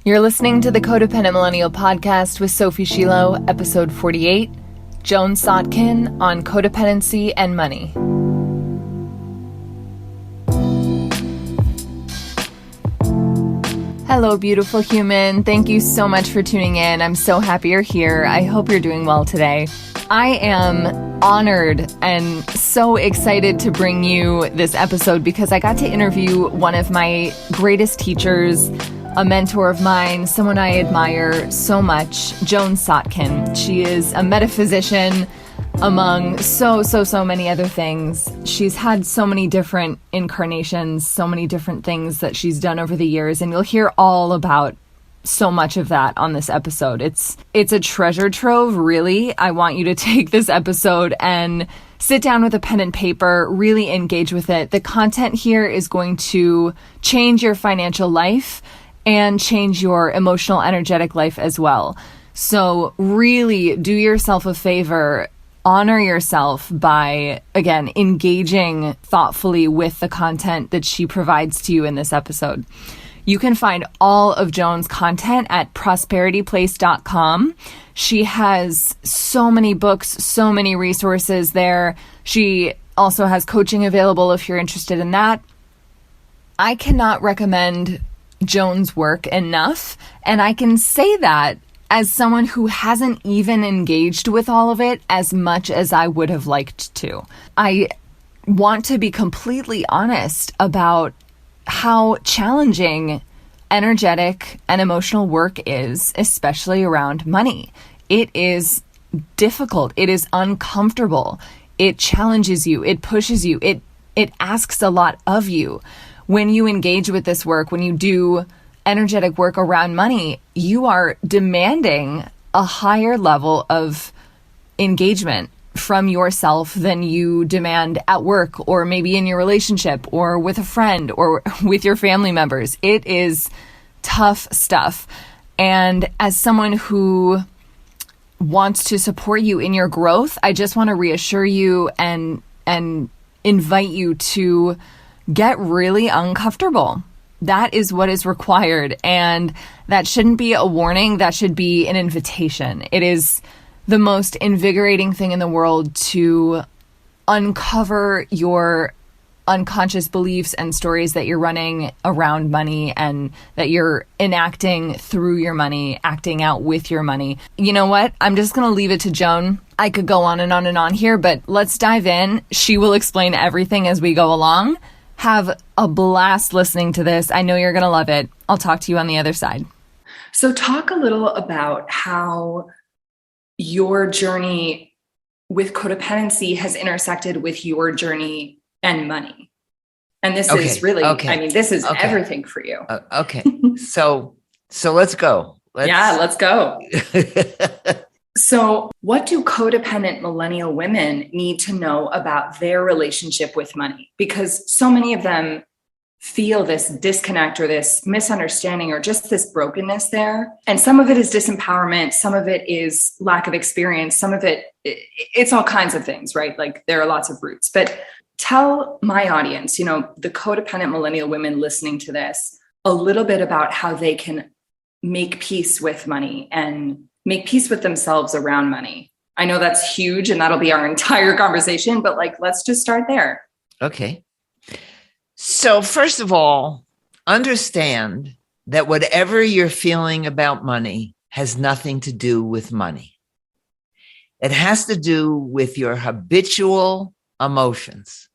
You're listening to the Codependent Millennial Podcast with Sophie Shiloh, episode 48, Joan Sotkin on codependency and money. Hello, beautiful human. Thank you so much for tuning in. I'm so happy you're here. I hope you're doing well today. I am honored and so excited to bring you this episode because I got to interview one of my greatest teachers, a mentor of mine, someone I admire so much, Joan Sotkin. She is a metaphysician among so many other things. She's had so many different incarnations, so many different things that she's done over the years, and you'll hear all about so much of that on this episode. It's a treasure trove, really. I want you to take this episode and sit down with a pen and paper, really engage with it. The content here is going to change your financial life and change your emotional, energetic life as well. So really do yourself a favor. Honor yourself by, again, engaging thoughtfully with the content that she provides to you in this episode. You can find all of Joan's content at prosperityplace.com. She has so many books, so many resources there. She also has coaching available if you're interested in that. I cannot recommend Joan's work enough, and I can say that as someone who hasn't even engaged with all of it as much as I would have liked to. I want to be completely honest about how challenging energetic and emotional work is, especially around money. It is difficult. It is uncomfortable. It challenges you. It pushes you. It asks a lot of you. When you engage with this work, when you do energetic work around money, you are demanding a higher level of engagement from yourself than you demand at work or maybe in your relationship or with a friend or with your family members. It is tough stuff. And as someone who wants to support you in your growth, I just want to reassure you and invite you to get really uncomfortable. That is what is required. And that shouldn't be a warning. That should be an invitation. It is the most invigorating thing in the world to uncover your unconscious beliefs and stories that you're running around money and that you're enacting through your money, acting out with your money. You know what? I'm just going to leave it to Joan. I could go on and on and on here, but let's dive in. She will explain everything as we go along. Have a blast listening to this. I know you're going to love it. I'll talk to you on the other side. So talk a little about how your journey with codependency has intersected with your journey and money. And this is really, this is everything for you. Okay. So let's go. Let's go. So what do codependent millennial women need to know about their relationship with money? Because so many of them feel this disconnect or this misunderstanding or just this brokenness there. And some of it is disempowerment. Some of it is lack of experience. Some of it's all kinds of things, right? Like there are lots of roots. But tell my audience, the codependent millennial women listening to this, a little bit about how they can make peace with money and make peace with themselves around money. I know that's huge and that'll be our entire conversation, but let's just start there. Okay. So first of all, understand that whatever you're feeling about money has nothing to do with money. It has to do with your habitual emotions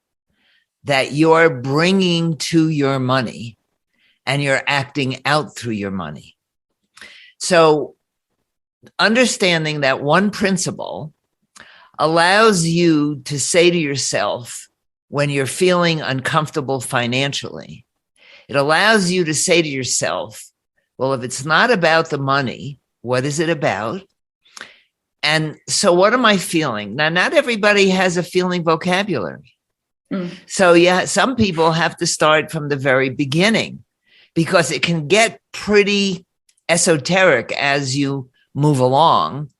that you're bringing to your money and you're acting out through your money. So understanding that one principle allows you to say to yourself when you're feeling uncomfortable financially, it allows you to say to yourself, well, if it's not about the money, what is it about? And so what am I feeling? Now, not everybody has a feeling vocabulary. So some people have to start from the very beginning because it can get pretty esoteric as you move along.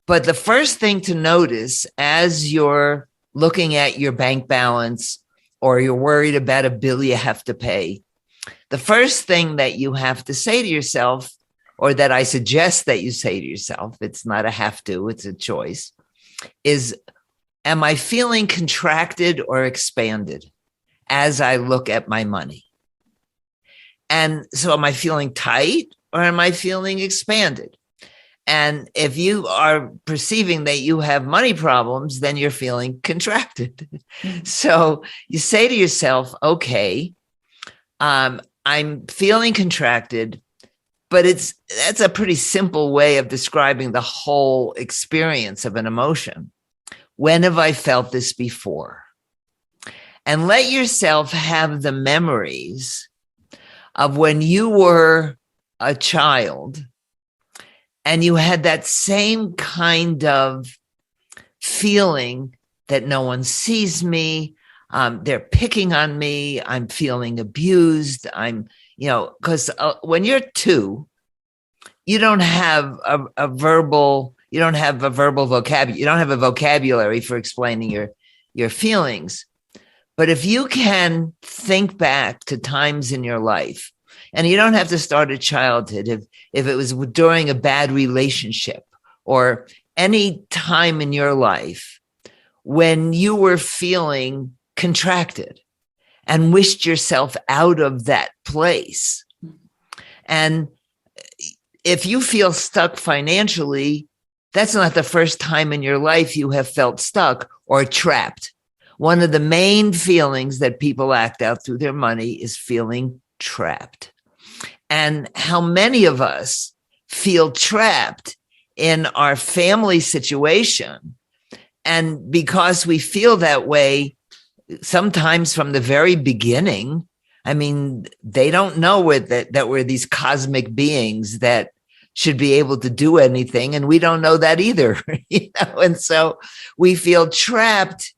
But the first thing to notice as you're looking at your bank balance or you're worried about a bill you have to pay, the first thing that you have to say to yourself or that I suggest that you say to yourself, it's not a have to, it's a choice, is, am I feeling contracted or expanded as I look at my money? And so am I feeling tight or am I feeling expanded? And if you are perceiving that you have money problems, then you're feeling contracted. So you say to yourself, okay, I'm feeling contracted, but that's a pretty simple way of describing the whole experience of an emotion. When have I felt this before? And let yourself have the memories of when you were a child and you had that same kind of feeling that no one sees me, they're picking on me, I'm feeling abused, because when you're 2, you don't have a verbal vocabulary, you don't have a vocabulary for explaining your feelings. But if you can think back to times in your life, and you don't have to start at childhood, if it was during a bad relationship or any time in your life when you were feeling contracted and wished yourself out of that place. And if you feel stuck financially, that's not the first time in your life you have felt stuck or trapped. One of the main feelings that people act out through their money is feeling trapped. And how many of us feel trapped in our family situation? And because we feel that way, sometimes from the very beginning, I mean, they don't know that we're these cosmic beings that should be able to do anything. And we don't know that either. And so we feel trapped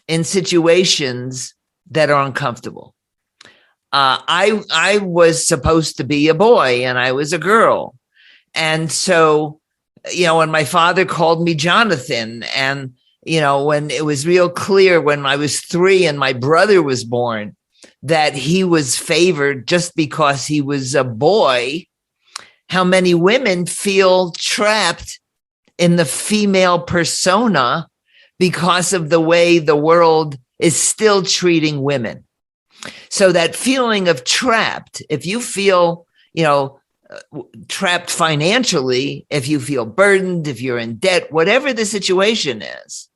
in situations that are uncomfortable. I was supposed to be a boy and I was a girl. And so, when my father called me Jonathan, and, when it was real clear when I was 3 and my brother was born that he was favored just because he was a boy, how many women feel trapped in the female persona because of the way the world is still treating women. So that feeling of trapped, if you feel, trapped financially, if you feel burdened, if you're in debt, whatever the situation is,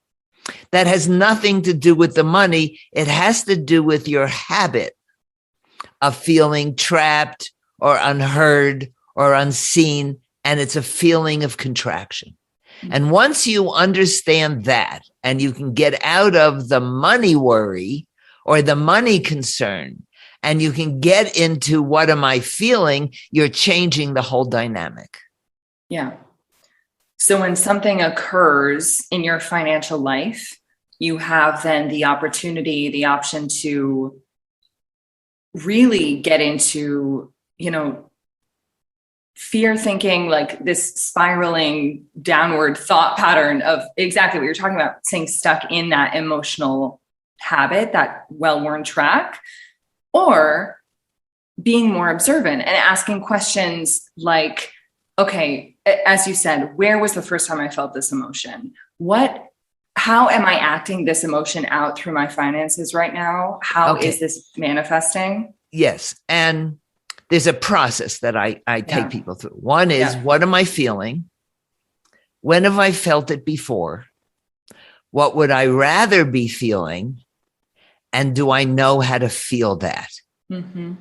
that has nothing to do with the money. It has to do with your habit of feeling trapped or unheard or unseen. And it's a feeling of contraction. And once you understand that and you can get out of the money worry or the money concern, and you can get into what am I feeling, you're changing the whole dynamic. Yeah. So when something occurs in your financial life, you have then the opportunity, the option to really get into, fear thinking, like this spiraling downward thought pattern of exactly what you're talking about, staying stuck in that emotional habit, that well-worn track, or being more observant and asking questions like, okay, as you said, where was the first time I felt this emotion? How am I acting this emotion out through my finances right now? How is this manifesting? Yes. And there's a process that I take people through. One is, what am I feeling? When have I felt it before? What would I rather be feeling? And do I know how to feel that? Mm-hmm.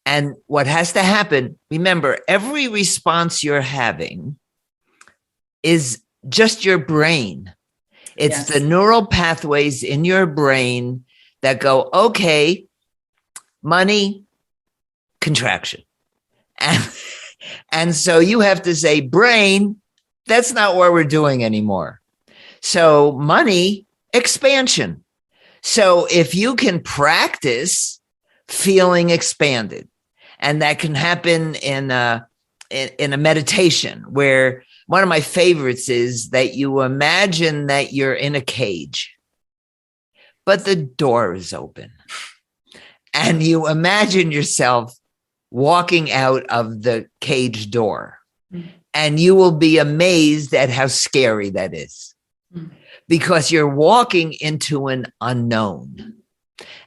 And what has to happen, remember, every response you're having is just your brain. It's the neural pathways in your brain that go, okay, money, contraction. And so you have to say, brain, that's not what we're doing anymore. So money, expansion. So if you can practice feeling expanded, and that can happen in a meditation, where one of my favorites is that you imagine that you're in a cage, but the door is open. And you imagine yourself walking out of the cage door. And you will be amazed at how scary that is, because you're walking into an unknown.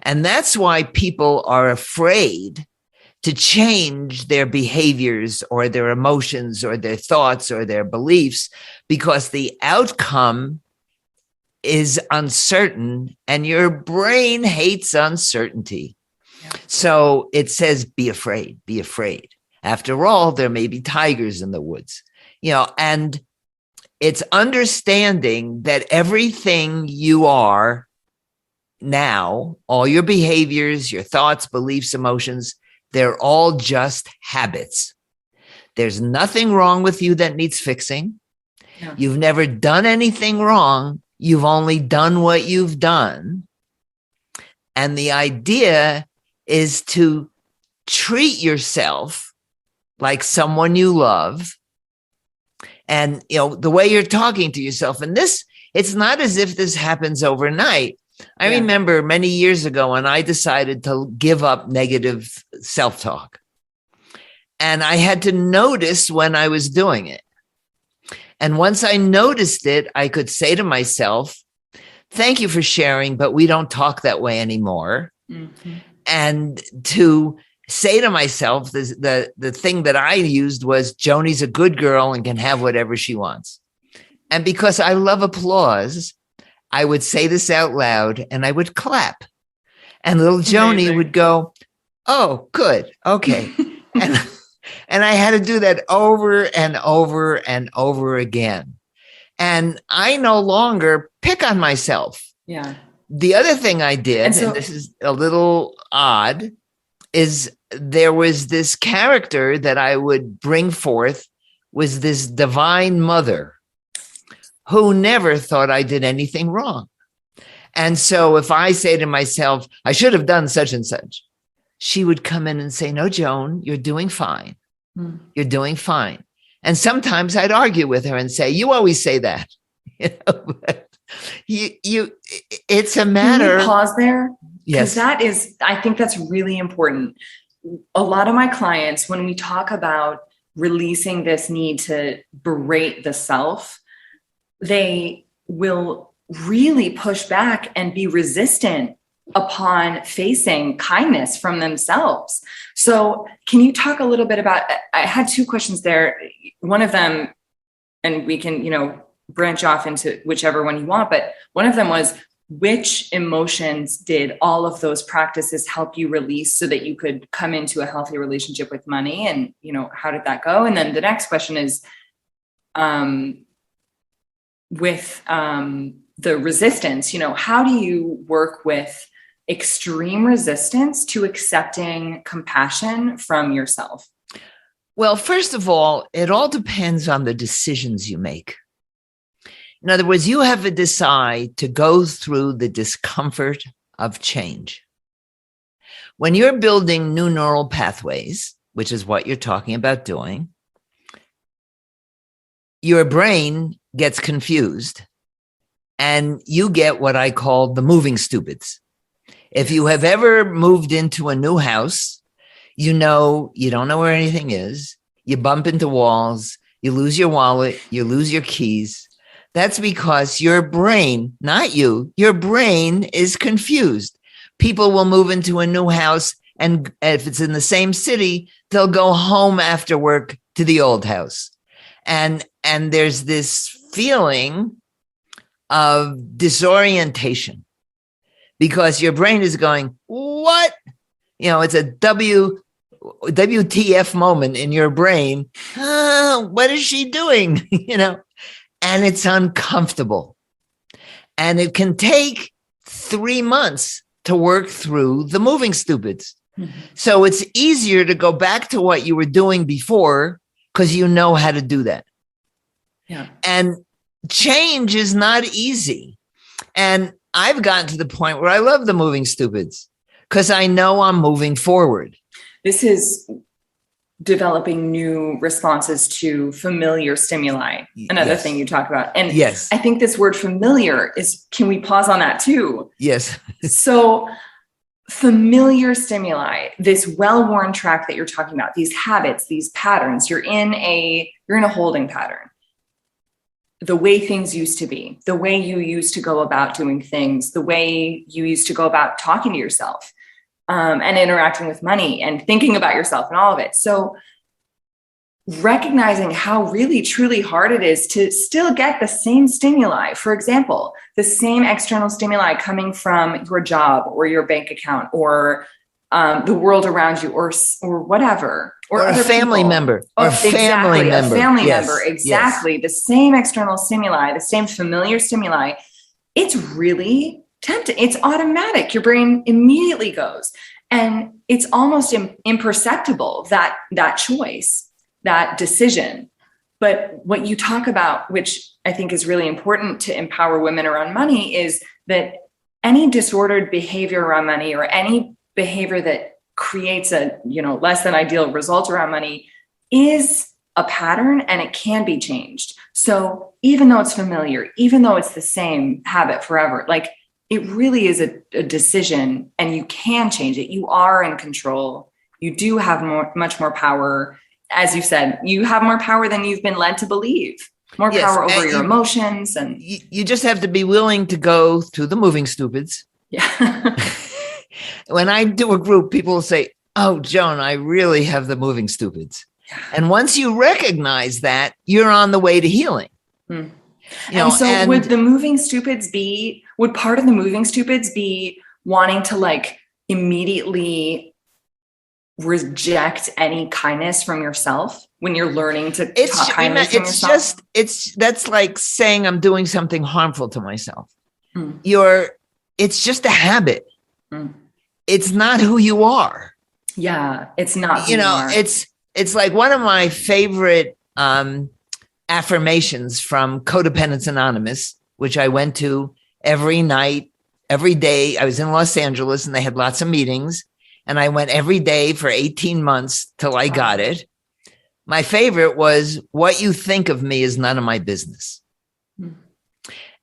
And that's why people are afraid to change their behaviors or their emotions or their thoughts or their beliefs, because the outcome is uncertain and your brain hates uncertainty. Yeah. So it says, be afraid, be afraid. After all, there may be tigers in the woods, and it's understanding that everything you are now, all your behaviors, your thoughts, beliefs, emotions, they're all just habits. There's nothing wrong with you that needs fixing. Yeah. You've never done anything wrong. You've only done what you've done. And the idea is to treat yourself like someone you love. And, the way you're talking to yourself, and it's not as if this happens overnight. I remember many years ago when I decided to give up negative self-talk. And I had to notice when I was doing it. And once I noticed it, I could say to myself, thank you for sharing, but we don't talk that way anymore. Mm-hmm. And to say to myself, the thing that I used was, Joni's a good girl and can have whatever she wants. And because I love applause, I would say this out loud and I would clap. And little Joni would go, oh, good. Okay. and I had to do that over and over and over again. And I no longer pick on myself. Yeah. The other thing I did, and this is a little odd, is there was this character that I would bring forth, was this divine mother who never thought I did anything wrong. And so if I say to myself, I should have done such and such, she would come in and say, no, Joan, you're doing fine. You're doing fine. And sometimes I'd argue with her and say, you always say that. It's a matter. Can you pause there? Yes. Because I think that's really important. A lot of my clients, when we talk about releasing this need to berate the self, they will really push back and be resistant upon facing kindness from themselves. So can you talk a little bit about, I had two questions there. One of them, and we can, branch off into whichever one you want, but one of them was, which emotions did all of those practices help you release so that you could come into a healthy relationship with money? And, how did that go? And then the next question is, with the resistance, how do you work with extreme resistance to accepting compassion from yourself? Well, first of all, it all depends on the decisions you make. In other words, you have to decide to go through the discomfort of change. When you're building new neural pathways, which is what you're talking about doing, your brain gets confused and you get what I call the moving stupids. If you have ever moved into a new house, you don't know where anything is. You bump into walls, you lose your wallet, you lose your keys. That's because your brain, not you, your brain is confused. People will move into a new house, and if it's in the same city, they'll go home after work to the old house. And there's this feeling of disorientation because your brain is going, what? It's a WTF moment in your brain. What is she doing? And it's uncomfortable. And it can take 3 months to work through the moving stupids. Mm-hmm. So it's easier to go back to what you were doing before because you know how to do that. Yeah. And change is not easy. And I've gotten to the point where I love the moving stupids because I know I'm moving forward. This is developing new responses to familiar stimuli. Another thing you talk about. And yes, I think this word familiar is, can we pause on that too? Yes. So familiar stimuli, this well-worn track that you're talking about, these habits, these patterns, you're in a holding pattern. The way things used to be, the way you used to go about doing things, the way you used to go about talking to yourself, and interacting with money and thinking about yourself and all of it. So recognizing how really, truly hard it is to still get the same stimuli. For example, the same external stimuli coming from your job or your bank account or the world around you or whatever. Or a family member. Or a family member. A family member. Exactly. Yes. The same external stimuli, the same familiar stimuli. It's really tempting. It's automatic. Your brain immediately goes. And it's almost imperceptible, that choice, that decision. But what you talk about, which I think is really important to empower women around money, is that any disordered behavior around money or any behavior that creates a less than ideal result around money is a pattern, and it can be changed. So even though it's familiar, even though it's the same habit forever, like it really is a decision, and you can change it. You are in control. You do have much more power. As you said, you have more power than you've been led to believe. More power over your emotions, and you just have to be willing to go through the moving stupids. Yeah. When I do a group, people will say, "Oh, Joan, I really have the moving stupids." Yeah. And once you recognize that, you're on the way to healing. Mm. Would the moving stupids would part of the moving stupids be wanting to like immediately reject any kindness from yourself when you're learning to talk kindness from yourself? That's like saying I'm doing something harmful to myself. Mm. It's just a habit. Mm. It's not who you are. Yeah, it's not who you are. It's like one of my favorite affirmations from Codependency Anonymous, which I went to every night, every day. I was in Los Angeles and they had lots of meetings, and I went every day for 18 months till I got it. My favorite was, "What you think of me is none of my business." Mm.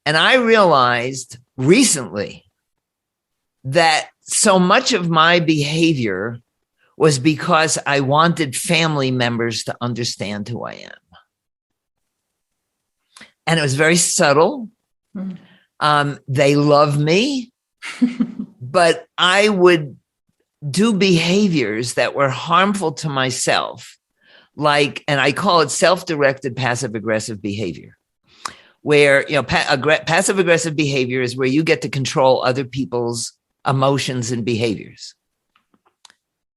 And I realized recently that so much of my behavior was because I wanted family members to understand who I am. And it was very subtle. Mm. They love me, but I would do behaviors that were harmful to myself, and I call it self-directed passive-aggressive behavior, where, passive-aggressive behavior is where you get to control other people's emotions and behaviors.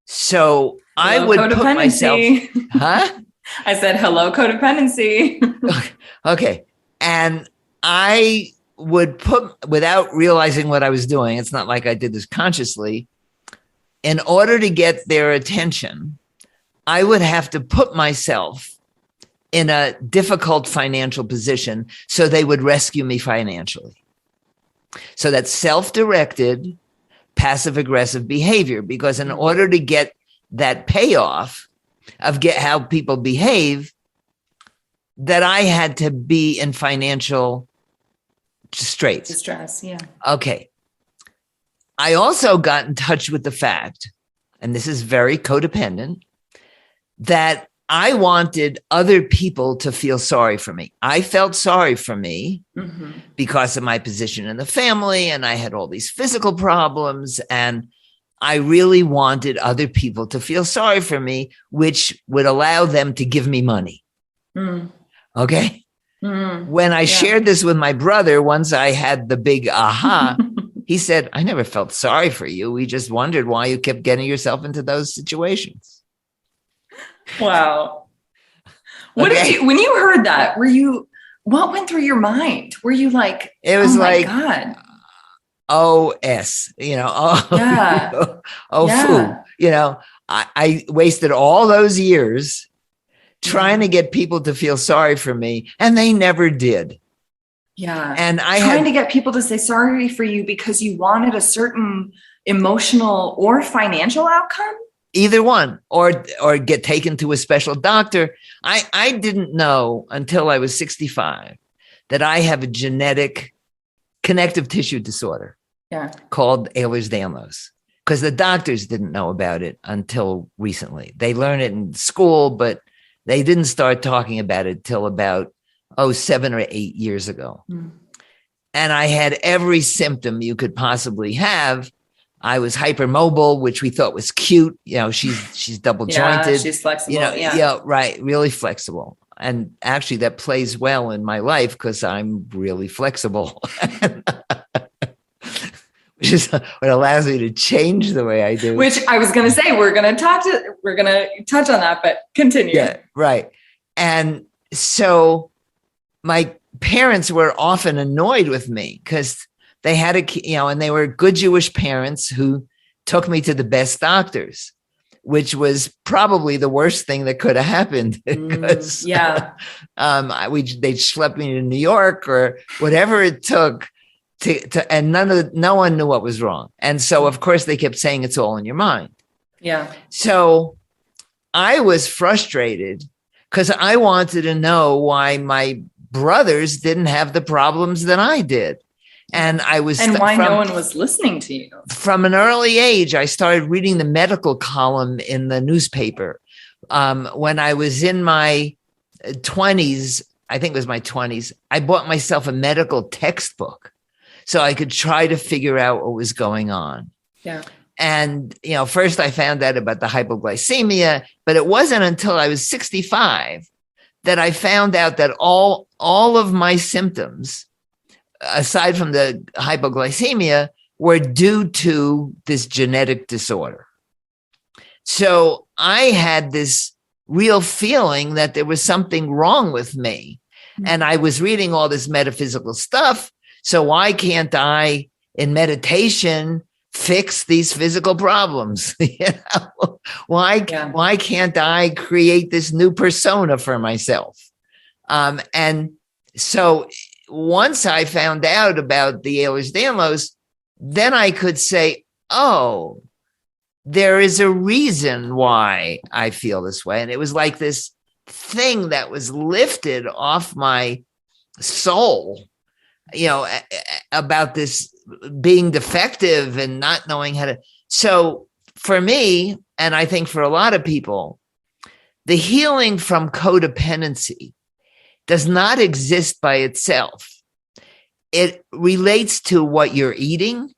So I would put myself, I said, hello, codependency. Okay. And I would put, without realizing what I was doing, it's not like I did this consciously, in order to get their attention, I would have to put myself in a difficult financial position so they would rescue me financially. So that's self-directed, passive-aggressive behavior, because in order to get that payoff of how people behave, that I had to be in financial straits. Distress, yeah. Okay. I also got in touch with the fact, and this is very codependent, that I wanted other people to feel sorry for me. I felt sorry for me because of my position in the family, and I had all these physical problems, and I really wanted other people to feel sorry for me, which would allow them to give me money. Mm. Okay? Mm. When I shared this with my brother, once I had the big aha, he said, "I never felt sorry for you. We just wondered why you kept getting yourself into those situations." Wow. What did you, when you heard that, what went through your mind? Were you like, it was my God. OS, yeah. Foo. I wasted all those years trying to get people to feel sorry for me, and they never did. Yeah. And trying to get people to say sorry for you because you wanted a certain emotional or financial outcome. Either one, or get taken to a special doctor. I didn't know until I was 65 that I have a genetic connective tissue disorder called Ehlers-Danlos, because the doctors didn't know about it until recently. They learned it in school, but they didn't start talking about it till about 7 or 8 years ago. And I had every symptom you could possibly have. I was hypermobile, which we thought was cute. She's double jointed. She's flexible. Right. Really flexible. And actually that plays well in my life because I'm really flexible, which is what allows me to change the way I do. Which I was going to say, we're going to touch on that, but continue. Yeah. Right. And so my parents were often annoyed with me because they had and they were good Jewish parents who took me to the best doctors, which was probably the worst thing that could have happened. Because, they'd schlepp me to New York or whatever it took and no one knew what was wrong. And so, of course, they kept saying it's all in your mind. Yeah. So I was frustrated because I wanted to know why my brothers didn't have the problems that I did. And why no one was listening to you. From an early age, I started reading the medical column in the newspaper. When I was in my 20s, I think it was my 20s, I bought myself a medical textbook so I could try to figure out what was going on. Yeah. And, first I found out about the hypoglycemia, but it wasn't until I was 65 that I found out that all of my symptoms, aside from the hypoglycemia, were due to this genetic disorder. So I had this real feeling that there was something wrong with me. And I was reading all this metaphysical stuff. So why can't I, in meditation, fix these physical problems? Why can't I create this new persona for myself? And so once I found out about the Ehlers-Danlos, then I could say, oh, there is a reason why I feel this way. And it was like this thing that was lifted off my soul, about this being defective and not knowing how to. So for me, and I think for a lot of people, the healing from codependency does not exist by itself. It relates to what you're eating,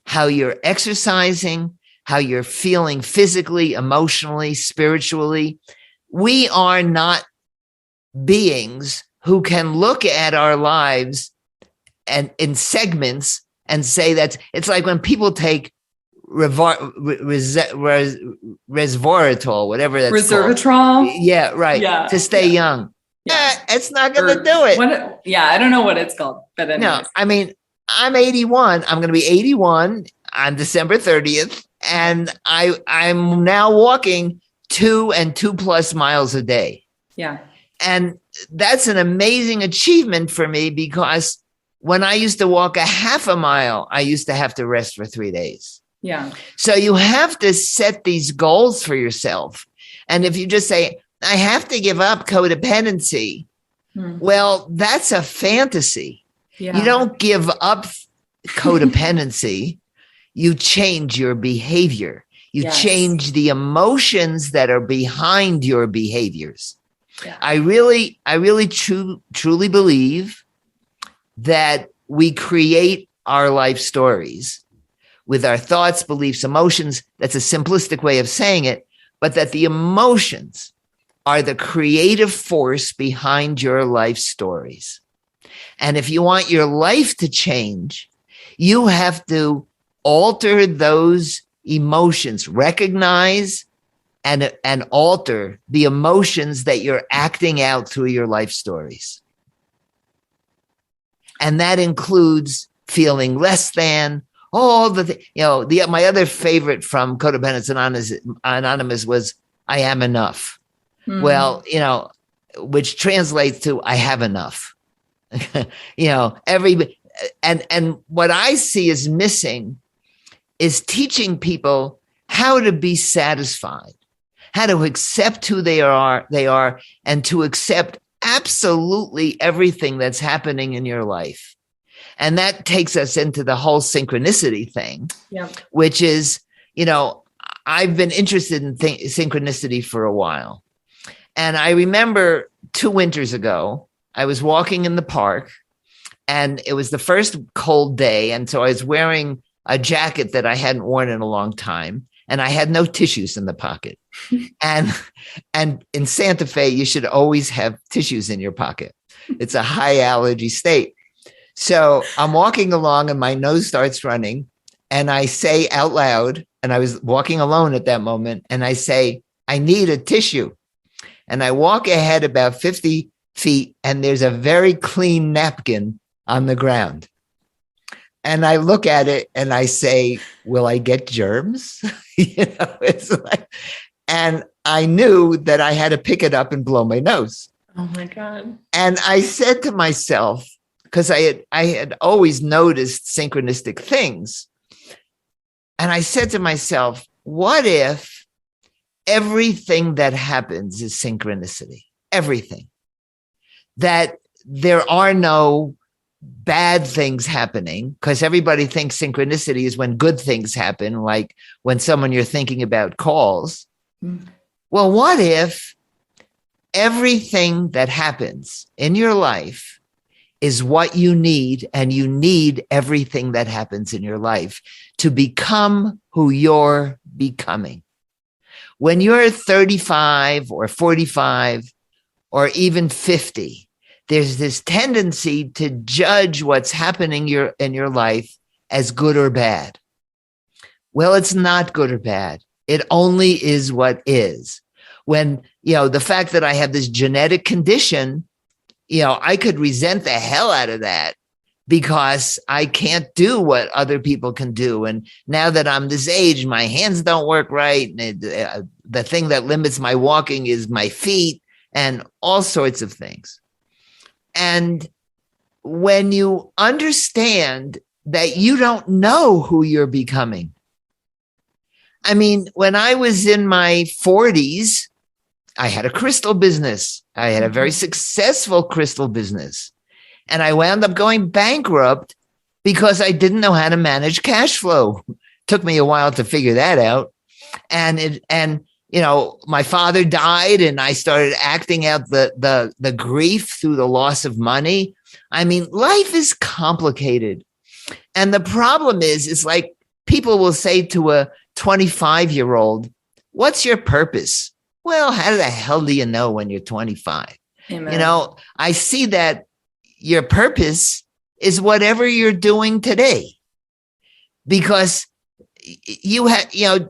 how you're exercising, how you're feeling physically, emotionally, spiritually. We are not beings who can look at our lives and in segments and say that it's like when people take resveratrol, whatever that's resveratrol. Called. Yeah, right. Yeah, to stay young. Yeah, it's not going to do it. I don't know what it's called, but anyways. No, I mean, I'm 81. I'm going to be 81 on December 30th, and I'm now walking 2 and 2+ miles a day. Yeah, and that's an amazing achievement for me because when I used to walk a half a mile, I used to have to rest for 3 days. Yeah. So you have to set these goals for yourself, and if you just say, I have to give up codependency. Well, that's a fantasy. Yeah. You don't give up codependency. You change your behavior. You change the emotions that are behind your behaviors. Yeah. I really truly believe that we create our life stories with our thoughts, beliefs, emotions. That's a simplistic way of saying it, but that the emotions are the creative force behind your life stories. And if you want your life to change, you have to alter those emotions, recognize and alter the emotions that you're acting out through your life stories. And that includes feeling less than, all my other favorite from Codependency Anonymous was, I am enough. Well, which translates to I have enough. And what I see is missing is teaching people how to be satisfied, how to accept who they are, and to accept absolutely everything that's happening in your life. And that takes us into the whole synchronicity thing, which is, I've been interested in synchronicity for a while. And I remember 2 winters ago, I was walking in the park and it was the first cold day. And so I was wearing a jacket that I hadn't worn in a long time. And I had no tissues in the pocket. and in Santa Fe, you should always have tissues in your pocket. It's a high allergy state. So I'm walking along and my nose starts running. And I say out loud, and I was walking alone at that moment, and I say, I need a tissue. And I walk ahead about 50 feet, and there's a very clean napkin on the ground. And I look at it and I say, will I get germs? It's like, and I knew that I had to pick it up and blow my nose. Oh my God. And I said to myself, because I had always noticed synchronistic things. And I said to myself, what if everything that happens is synchronicity? Everything. That there are no bad things happening, because everybody thinks synchronicity is when good things happen, like when someone you're thinking about calls. Mm. Well, what if everything that happens in your life is what you need, and you need everything that happens in your life to become who you're becoming? When you're 35 or 45 or even 50, there's this tendency to judge what's happening in your life as good or bad. Well, it's not good or bad. It only is what is. When, the fact that I have this genetic condition, I could resent the hell out of that because I can't do what other people can do. And now that I'm this age, my hands don't work right. And the thing that limits my walking is my feet and all sorts of things. And when you understand that you don't know who you're becoming. I mean, when I was in my 40s, I had a crystal business. I had a very successful crystal business. And I wound up going bankrupt because I didn't know how to manage cash flow. Took me a while to figure that out. And my father died and I started acting out the grief through the loss of money. I mean, life is complicated. And the problem is, it's like people will say to a 25-year-old, what's your purpose? Well, how the hell do you know when you're 25? Amen. I see that your purpose is whatever you're doing today, because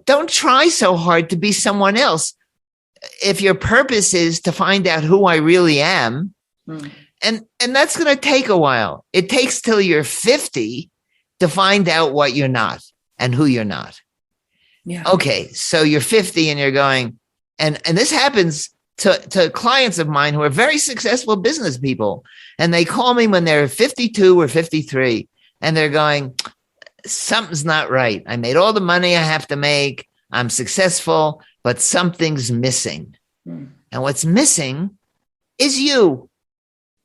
don't try so hard to be someone else. If your purpose is to find out who I really am, and that's going to take a while. It takes till you're 50 to find out what you're not and who you're not. Yeah. Okay. So you're 50 and you're going, and this happens to clients of mine who are very successful business people. And they call me when they're 52 or 53 and they're going, something's not right. I made all the money I have to make. I'm successful, but something's missing. And what's missing is you.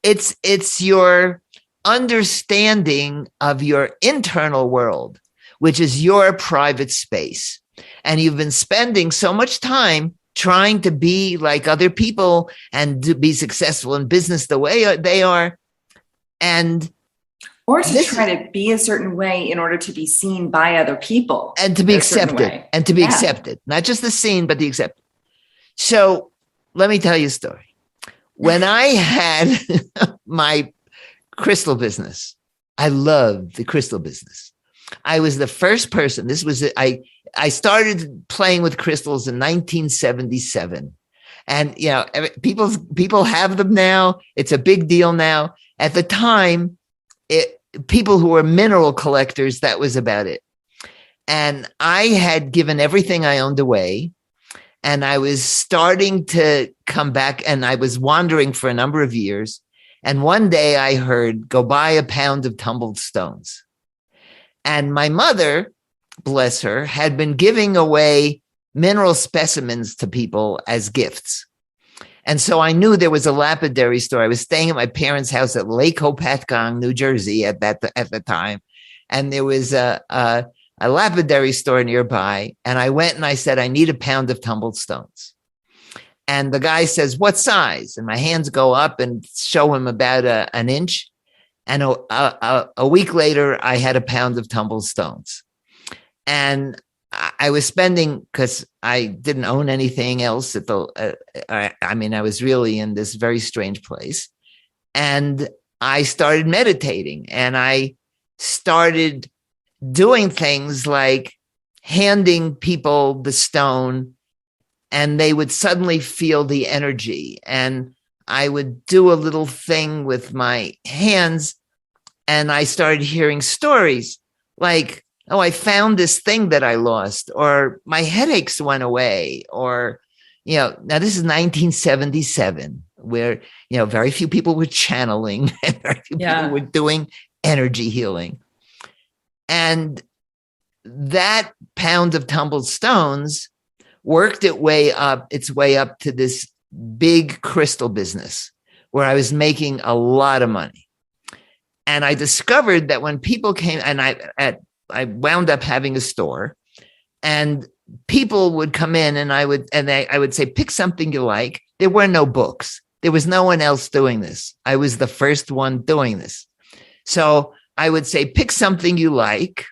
It's your understanding of your internal world, which is your private space. And you've been spending so much time trying to be like other people and to be successful in business the way they are. Or to try to be a certain way in order to be seen by other people. And to be accepted. And to be accepted. Not just the seen, but the accepted. So let me tell you a story. When I had my crystal business, I loved the crystal business. I was the first person. This was it. I started playing with crystals in 1977. And, people have them now. It's a big deal now. At the time, people who were mineral collectors, that was about it. And I had given everything I owned away. And I was starting to come back, and I was wandering for a number of years. And one day I heard, go buy a pound of tumbled stones. And my mother, bless her, had been giving away mineral specimens to people as gifts. And so I knew there was a lapidary store. I was staying at my parents' house at Lake Hopatcong, New Jersey at the time. And there was a a lapidary store nearby. And I went and I said, I need a pound of tumbled stones. And the guy says, what size? And my hands go up and show him about an inch. And a week later, I had a pound of tumbled stones. And I was spending, because I didn't own anything else at the, I was really in this very strange place. And I started meditating, and I started doing things like handing people the stone, and they would suddenly feel the energy. And I would do a little thing with my hands, and I started hearing stories like, oh, I found this thing that I lost, or my headaches went away, or, now this is 1977, where, very few people were channeling and very few people were doing energy healing. And that pound of tumbled stones worked its way up to this big crystal business where I was making a lot of money. And I discovered that when people came, and I wound up having a store, and people would come in, and I would say, pick something you like. There were no books. There was no one else doing this. I was the first one doing this. So I would say, pick something you like,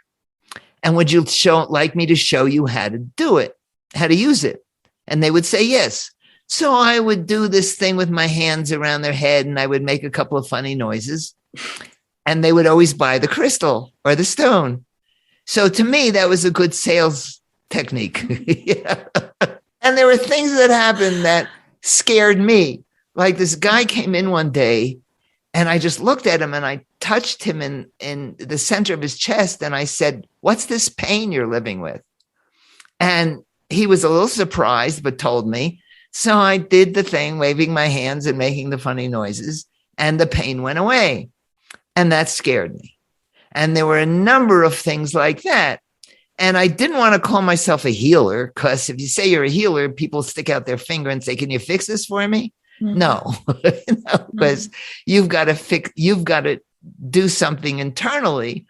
and would you like me to show you how to do it, how to use it? And they would say yes. So I would do this thing with my hands around their head, and I would make a couple of funny noises, and they would always buy the crystal or the stone. So to me, that was a good sales technique. And there were things that happened that scared me. Like this guy came in one day, and I just looked at him, and I touched him in the center of his chest. And I said, what's this pain you're living with? And he was a little surprised, but told me. So I did the thing, waving my hands and making the funny noises, and the pain went away. And that scared me. And there were a number of things like that. And I didn't want to call myself a healer, because if you say you're a healer, people stick out their finger and say, can you fix this for me? Mm-hmm. No, because you've got to do something internally.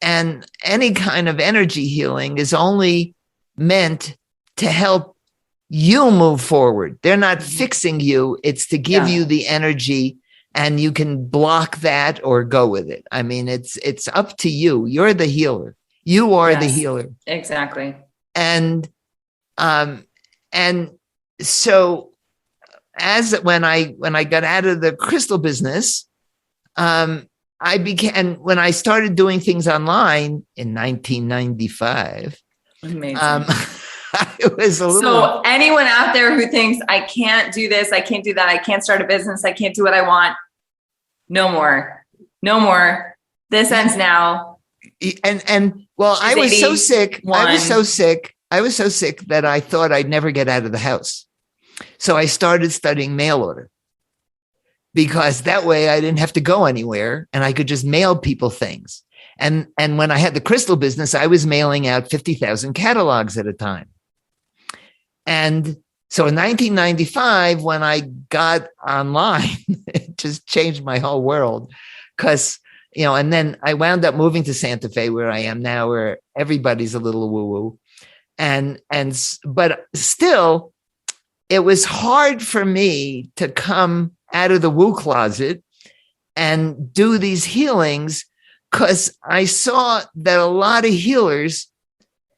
And any kind of energy healing is only meant to help you move forward. They're not fixing you. It's to give you the energy, and you can block that or go with it. I mean, it's up to you. You're the healer. You are the healer. Exactly. And so when I got out of the crystal business, when I started doing things online in 1995. Amazing. It was a little. So anyone out there who thinks I can't do this, I can't do that, I can't start a business, I can't do what I want, no more. This ends now. And well, I was so sick. I was so sick that I thought I'd never get out of the house. So I started studying mail order, because that way I didn't have to go anywhere, and I could just mail people things. And when I had the crystal business, I was mailing out 50,000 catalogs at a time. And so in 1995, when I got online, it just changed my whole world, because, and then I wound up moving to Santa Fe, where I am now, where everybody's a little woo-woo. But still, it was hard for me to come out of the woo closet and do these healings, because I saw that a lot of healers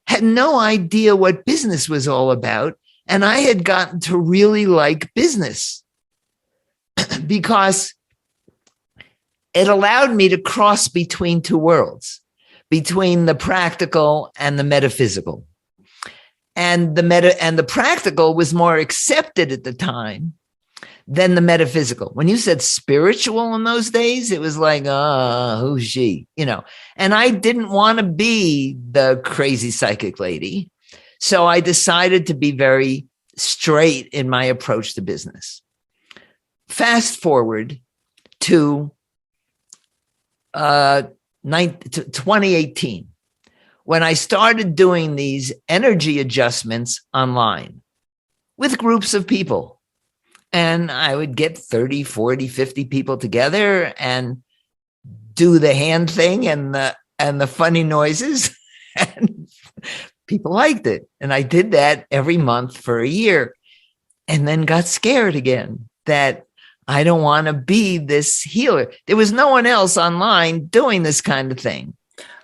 had no idea what business was all about. And I had gotten to really like business because it allowed me to cross between two worlds, between the practical and the metaphysical. And the practical was more accepted at the time than the metaphysical. When you said spiritual in those days, it was like, who's she? And I didn't want to be the crazy psychic lady. So I decided to be very straight in my approach to business. Fast forward to 2018, when I started doing these energy adjustments online with groups of people. And I would get 30, 40, 50 people together and do the hand thing and the funny noises And people liked it. And I did that every month for a year, and then got scared again that I don't want to be this healer. There was no one else online doing this kind of thing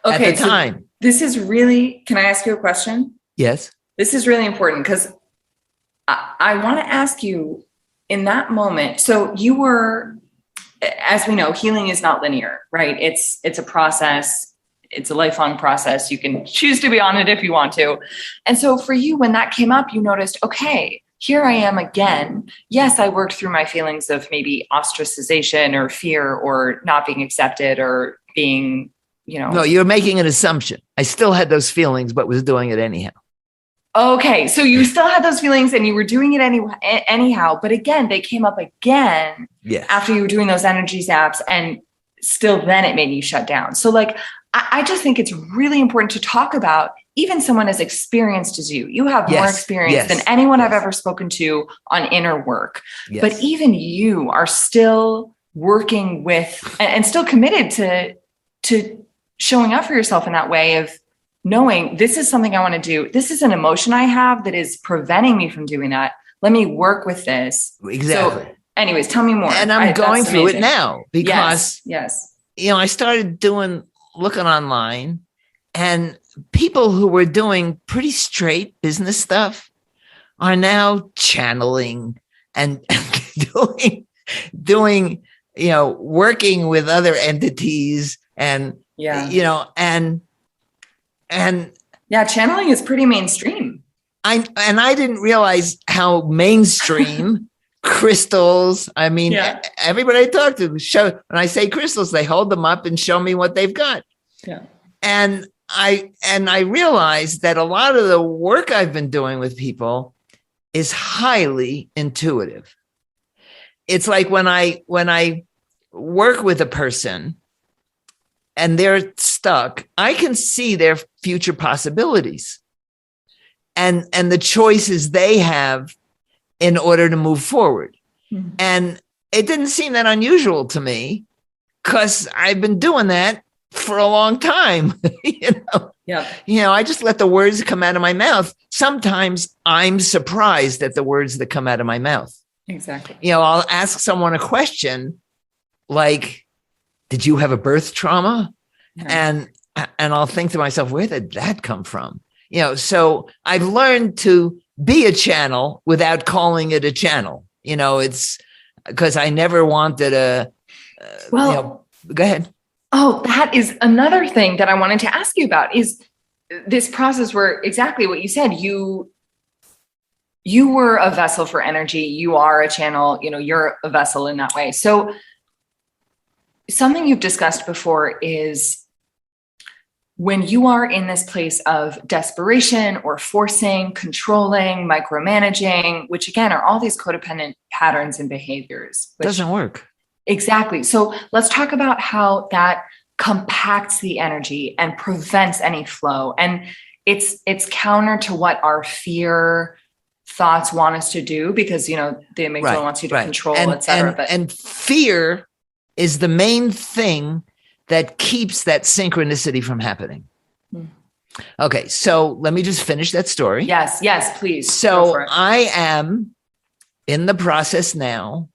at the time. This is really, can I ask you a question? Yes. This is really important because I want to ask you in that moment. So you were, as we know, healing is not linear, right? It's a process. It's a lifelong process. You can choose to be on it if you want to. And so for you, when that came up, you noticed, okay, here I am again. Yes, I worked through my feelings of maybe ostracization or fear or not being accepted or being, No, you're making an assumption. I still had those feelings, but was doing it anyhow. Okay, so you still had those feelings and you were doing it anyhow. But again, they came up again after you were doing those energy zaps, and still then it made you shut down. So like, I just think it's really important to talk about even someone as experienced as you. You have more experience than anyone I've ever spoken to on inner work. Yes. But even you are still working with and still committed to showing up for yourself in that way of knowing this is something I want to do. This is an emotion I have that is preventing me from doing that. Let me work with this. Exactly. So anyways, tell me more. And I'm going through it now because, yes. I started looking online, and people who were doing pretty straight business stuff are now channeling and doing, working with other entities and, channeling is pretty mainstream. I didn't realize how mainstream crystals. I mean, everybody I talk to when I say crystals, they hold them up and show me what they've got. Yeah. And I realized that a lot of the work I've been doing with people is highly intuitive. It's like when I work with a person and they're stuck, I can see their future possibilities and the choices they have in order to move forward. Mm-hmm. And it didn't seem that unusual to me because I've been doing that for a long time. I just let the words come out of my mouth. Sometimes I'm surprised at the words that come out of my mouth. Exactly. I'll ask someone a question like, did you have a birth trauma? Yeah. And I'll think to myself, where did that come from? So I've learned to be a channel without calling it a channel. It's because I never wanted go ahead. Oh, that is another thing that I wanted to ask you about is this process where exactly what you said, you were a vessel for energy. You are a channel, you're a vessel in that way. So something you've discussed before is when you are in this place of desperation or forcing, controlling, micromanaging, which again are all these codependent patterns and behaviors. Doesn't work. Exactly. So let's talk about how that compacts the energy and prevents any flow. And it's counter to what our fear thoughts want us to do because, the amygdala wants you to control, et cetera. And fear is the main thing that keeps that synchronicity from happening. Hmm. Okay. So let me just finish that story. Yes, please. So I am in the process now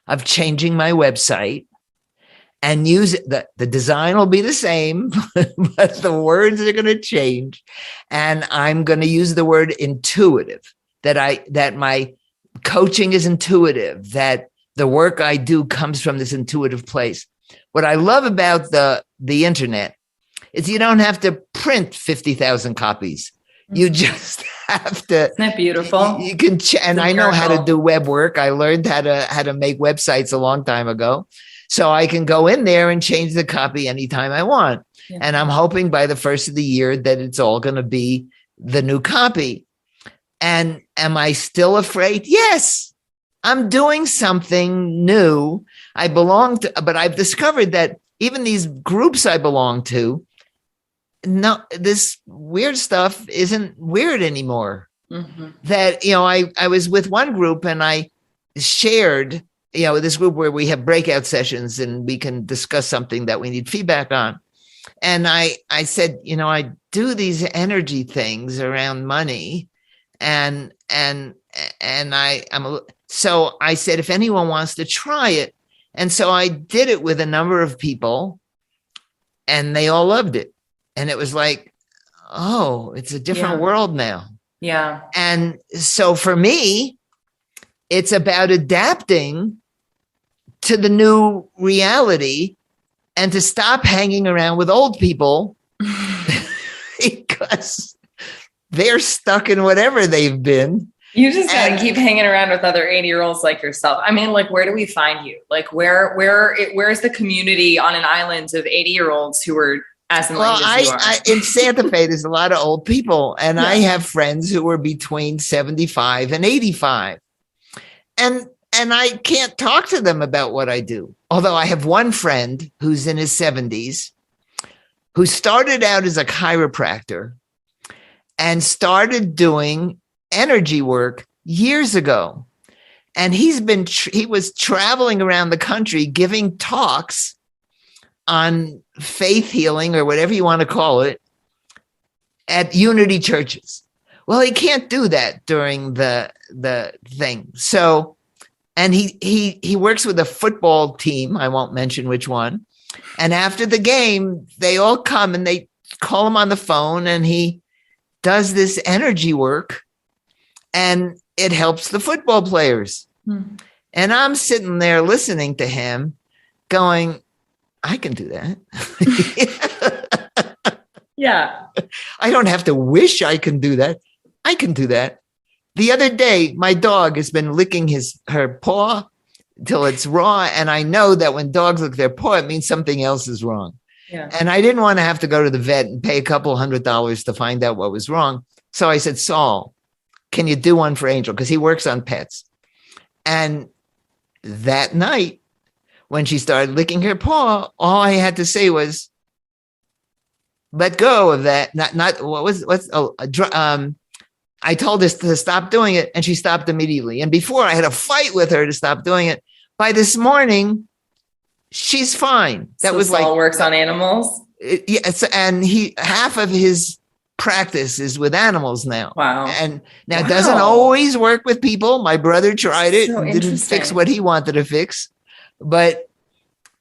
of changing my website and use the design will be the same, but the words are going to change. And I'm going to use the word intuitive, that my coaching is intuitive, that the work I do comes from this intuitive place. What I love about the internet is you don't have to print 50,000 copies. You just have to. Isn't that beautiful? You can, and I know how to do web work. I learned how to make websites a long time ago, so I can go in there and change the copy anytime I want. Yeah. And I'm hoping by the first of the year that it's all going to be the new copy. And am I still afraid? Yes, I'm doing something new. I belong to, but I've discovered that even these groups I belong to, no, this weird stuff isn't weird anymore. Mm-hmm. That, I was with one group and I shared, this group where we have breakout sessions and we can discuss something that we need feedback on. And I said, I do these energy things around money, and so I said, if anyone wants to try it. And so I did it with a number of people, and they all loved it. And it was like, oh, it's a different world now. Yeah. And so for me, it's about adapting to the new reality and to stop hanging around with old people because they're stuck in whatever they've been. You just gotta keep hanging around with other 80-year-olds like yourself. I mean, like, where do we find you? Like, where's the community on an island of 80-year-olds who are as enlightened as you are? In Santa Fe, there's a lot of old people, and I have friends who are between 75 and 85, and I can't talk to them about what I do. Although I have one friend who's in his 70s, who started out as a chiropractor and started doing energy work years ago. And he was traveling around the country giving talks on faith healing, or whatever you want to call it, at Unity churches. Well, he can't do that during the thing. So, and he works with a football team. I won't mention which one. And after the game, they all come and they call him on the phone, and he does this energy work, and it helps the football players. And I'm sitting there listening to him going, I can do that. Yeah. I don't have to wish I can do that. I can do that. The other day, my dog has been licking her paw till it's raw. And I know that when dogs lick their paw, it means something else is wrong. Yeah. And I didn't want to have to go to the vet and pay a couple $100 to find out what was wrong. So I said, Saul, can you do one for Angel? Because he works on pets. And that night, when she started licking her paw, all I had to say was, let go of that. I told her to stop doing it, and she stopped immediately. And before, I had a fight with her to stop doing it. By this morning, she's fine. That so was Saul like works on animals. Yes, and half of his practice is with animals now. Wow. And now it doesn't always work with people. My brother tried it, So didn't fix what he wanted to fix. But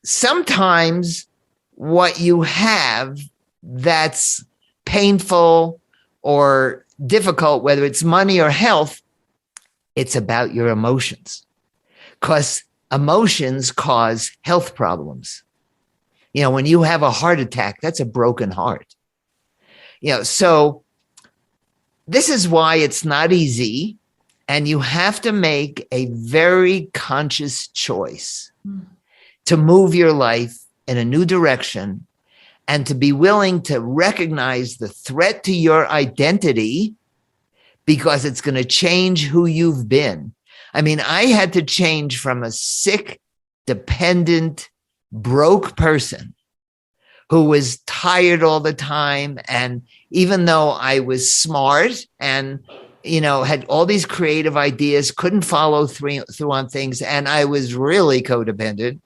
sometimes what you have that's painful or difficult, whether it's money or health, it's about your emotions, because emotions cause health problems. When you have a heart attack, that's a broken heart. So this is why it's not easy, and you have to make a very conscious choice to move your life in a new direction, and to be willing to recognize the threat to your identity, because it's going to change who you've been. I mean, I had to change from a sick, dependent, broke person who was tired all the time. And even though I was smart and, had all these creative ideas, couldn't follow through on things, and I was really codependent,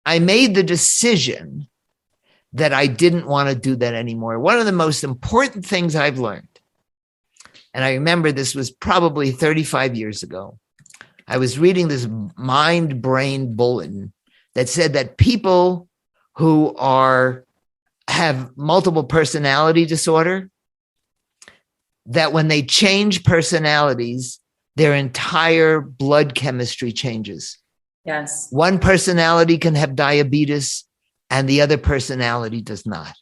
I made the decision that I didn't want to do that anymore. One of the most important things I've learned, and I remember this was probably 35 years ago, I was reading this mind-brain bulletin that said that people who have multiple personality disorder, that when they change personalities, their entire blood chemistry changes. Yes. One personality can have diabetes and the other personality does not.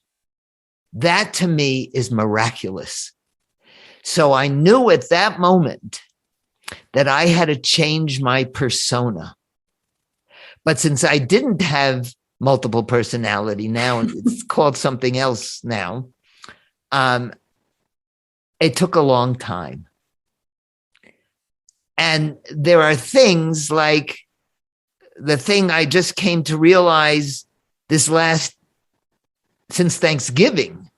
That to me is miraculous. So I knew at that moment that I had to change my persona. But since I didn't have multiple personality now, it's called something else now, it took a long time. And there are things like the thing I just came to realize since Thanksgiving.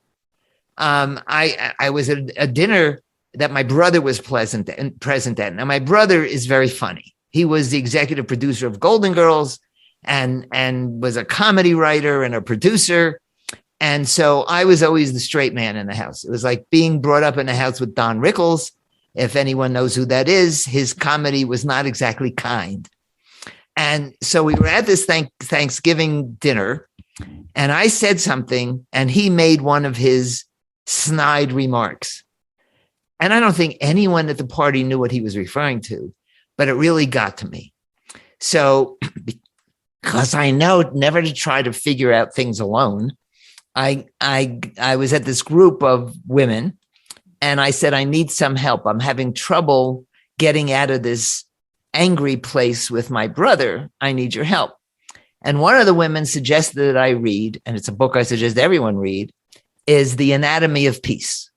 I was at a dinner that my brother was present at. Now, my brother is very funny. He was the executive producer of Golden Girls and was a comedy writer and a producer. And so I was always the straight man in the house. It was like being brought up in a house with Don Rickles. If anyone knows who that is, his comedy was not exactly kind. And so we were at this Thanksgiving dinner, and I said something, and he made one of his snide remarks. And I don't think anyone at the party knew what he was referring to, but it really got to me. So because I know never to try to figure out things alone, I was at this group of women, and I said, I need some help. I'm having trouble getting out of this angry place with my brother. I need your help. And one of the women suggested that I read, and it's a book I suggest everyone read, is The Anatomy of Peace.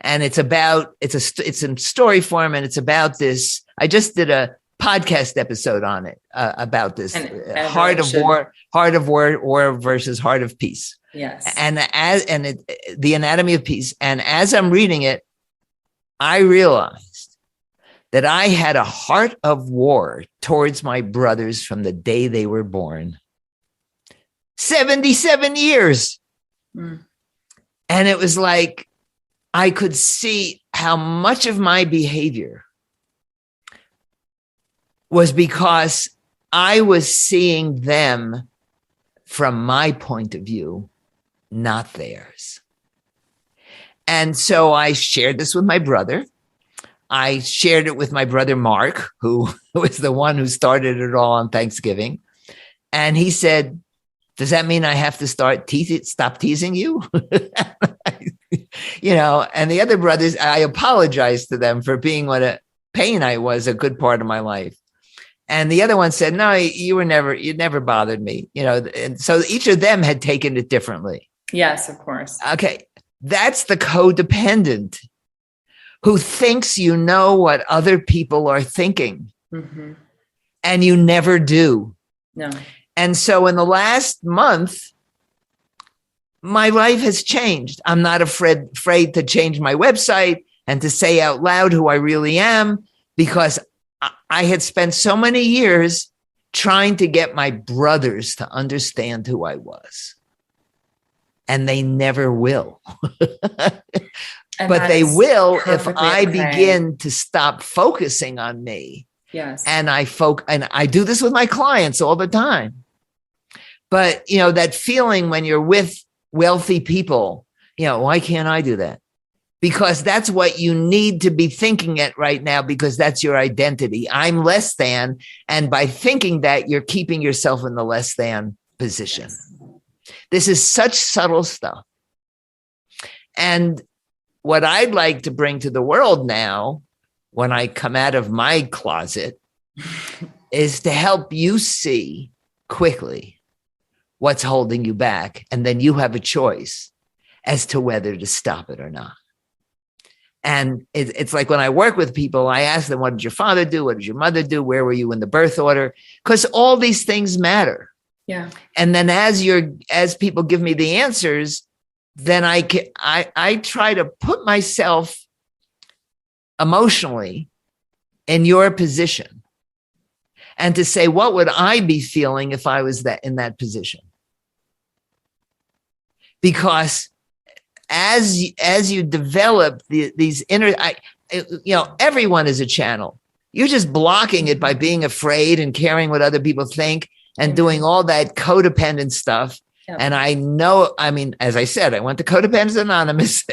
And it's in story form, and it's about this. I just did a podcast episode on it about this heart of war versus heart of peace. Yes. The Anatomy of Peace. And as I'm reading it, I realized that I had a heart of war towards my brothers from the day they were born. 77 years. Mm. And it was like, I could see how much of my behavior was because I was seeing them from my point of view, not theirs. And so I shared this with my brother. I shared it with my brother, Mark, who was the one who started it all on Thanksgiving. And he said, does that mean I have to stop teasing you? And the other brothers, I apologized to them for being what a pain I was a good part of my life. And the other one said, no, you never bothered me, and so each of them had taken it differently. Yes, of course. Okay. That's the codependent who thinks you know what other people are thinking, mm-hmm. and you never do. No. And so in the last month, my life has changed. I'm not afraid to change my website and to say out loud who I really am, because I had spent so many years trying to get my brothers to understand who I was. And they never will. But they will if I begin to stop focusing on me. Yes. And I do this with my clients all the time. But, that feeling when you're with wealthy people, why can't I do that? Because that's what you need to be thinking at right now, because that's your identity. I'm less than. And by thinking that, you're keeping yourself in the less than position. Yes. This is such subtle stuff. And what I'd like to bring to the world now, when I come out of my closet, is to help you see quickly what's holding you back. And then you have a choice as to whether to stop it or not. And it's like when I work with people, I ask them, what did your father do? What did your mother do? Where were you in the birth order? Because all these things matter. Yeah. And then as people give me the answers, then I try to put myself emotionally in your position and to say, what would I be feeling if I was in that position? Because as you develop these inner, everyone is a channel. You're just blocking it by being afraid and caring what other people think and doing all that codependent stuff. Yep. And I know, as I said, I went to Codependence Anonymous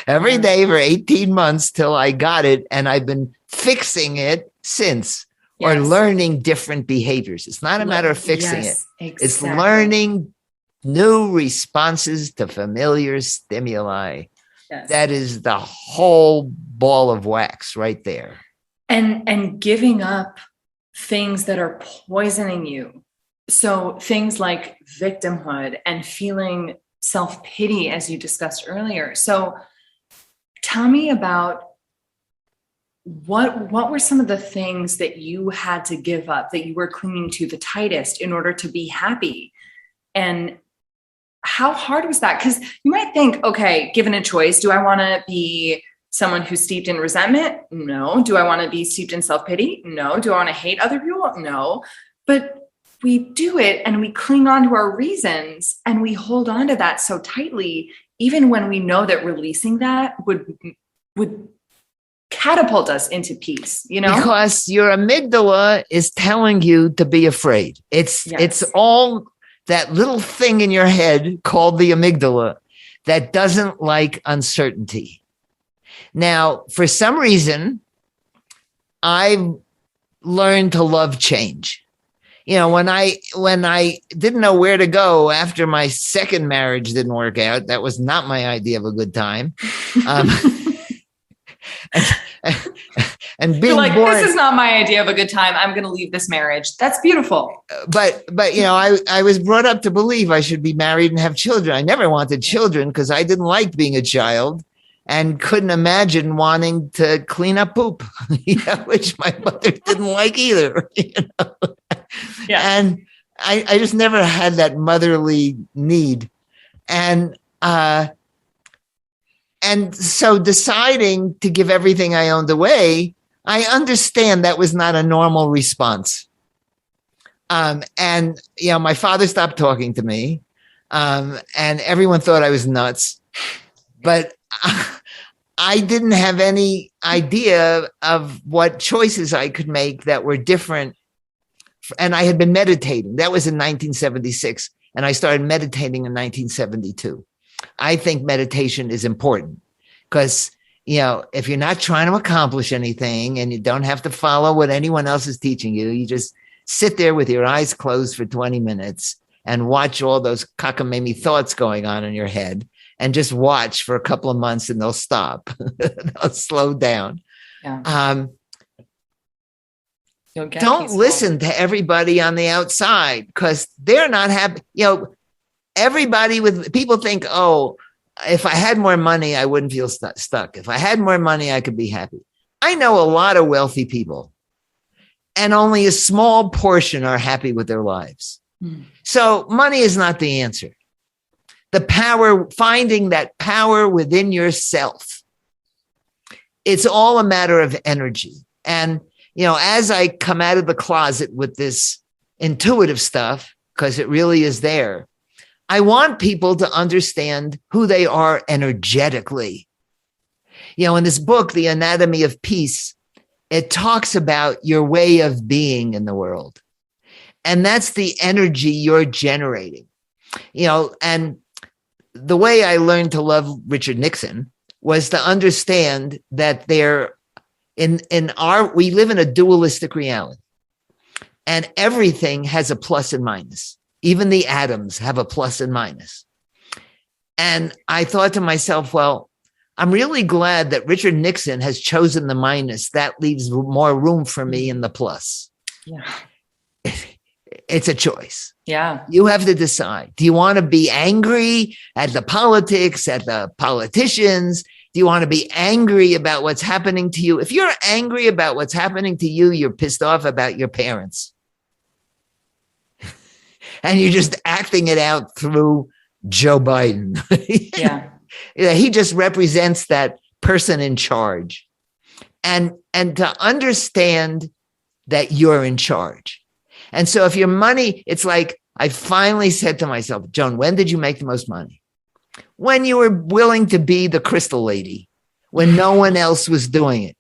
every day for 18 months till I got it. And I've been fixing it since, or learning different behaviors. It's not a matter of fixing it. Exactly. It's learning new responses to familiar stimuli. Yes. That is the whole ball of wax right there. And giving up things that are poisoning you. So things like victimhood and feeling self-pity, as you discussed earlier. So tell me about what were some of the things that you had to give up, that you were clinging to the tightest in order to be happy? And how hard was that? Because you might think, okay, given a choice, do I want to be someone who's steeped in resentment? No. Do I want to be steeped in self-pity? No. Do I want to hate other people? No. But we do it and we cling on to our reasons and we hold on to that so tightly, even when we know that releasing that would catapult us into peace, Because your amygdala is telling you to be afraid. It's all that little thing in your head called the amygdala that doesn't like uncertainty. Now, for some reason, I've learned to love change. When I didn't know where to go after my second marriage didn't work out, that was not my idea of a good time. And being You're like, born, this is not my idea of a good time. I'm going to leave this marriage. That's beautiful. But I was brought up to believe I should be married and have children. I never wanted children because I didn't like being a child and couldn't imagine wanting to clean up poop, which my mother didn't like either. Yeah. And I just never had that motherly need. And so deciding to give everything I owned away, I understand that was not a normal response. And my father stopped talking to me, and everyone thought I was nuts. But I didn't have any idea of what choices I could make that were different. And I had been meditating. That was in 1976. And I started meditating in 1972. I think meditation is important because, if you're not trying to accomplish anything and you don't have to follow what anyone else is teaching you, you just sit there with your eyes closed for 20 minutes and watch all those cockamamie thoughts going on in your head and just watch for a couple of months and they'll stop. They'll slow down. Yeah. Don't listen to everybody on the outside because they're not happy. People think, oh, if I had more money, I wouldn't feel stuck. If I had more money, I could be happy. I know a lot of wealthy people and only a small portion are happy with their lives. So money is not the answer. The power, finding that power within yourself. It's all a matter of energy. And, as I come out of the closet with this intuitive stuff, because it really is there, I want people to understand who they are energetically. In this book, The Anatomy of Peace, it talks about your way of being in the world. And that's the energy you're generating. And the way I learned to love Richard Nixon was to understand that we live in a dualistic reality. And everything has a plus and minus. Even the atoms have a plus and minus. And I thought to myself, well, I'm really glad that Richard Nixon has chosen the minus. That leaves more room for me in the plus. Yeah. It's a choice. Yeah. You have to decide. Do you want to be angry at the politics, at the politicians? Do you want to be angry about what's happening to you? If you're angry about what's happening to you, you're pissed off about your parents. And you're just acting it out through Joe Biden. Yeah. He just represents that person in charge. And to understand that you're in charge. And so if your money, it's like I finally said to myself, Joan, when did you make the most money? When you were willing to be the crystal lady, when no one else was doing it.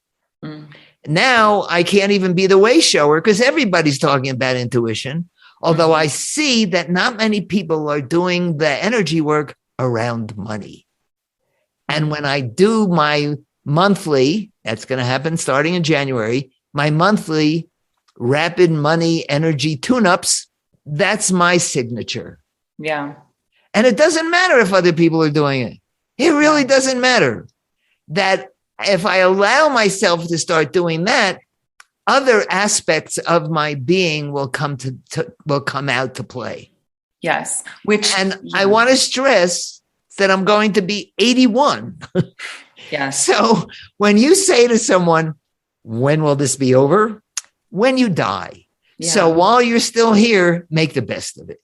Now I can't even be the way shower because everybody's talking about intuition. Although I see that not many people are doing the energy work around money. And when I do my monthly, that's going to happen starting in January, my monthly rapid money energy tune-ups, that's my signature. Yeah. And it doesn't matter if other people are doing it. It really doesn't matter. That if I allow myself to start doing that, other aspects of my being will come out to play. Yes. I want to stress that I'm going to be 81. Yes. So when you say to someone, when will this be over? When you die. Yeah. So while you're still here, make the best of it.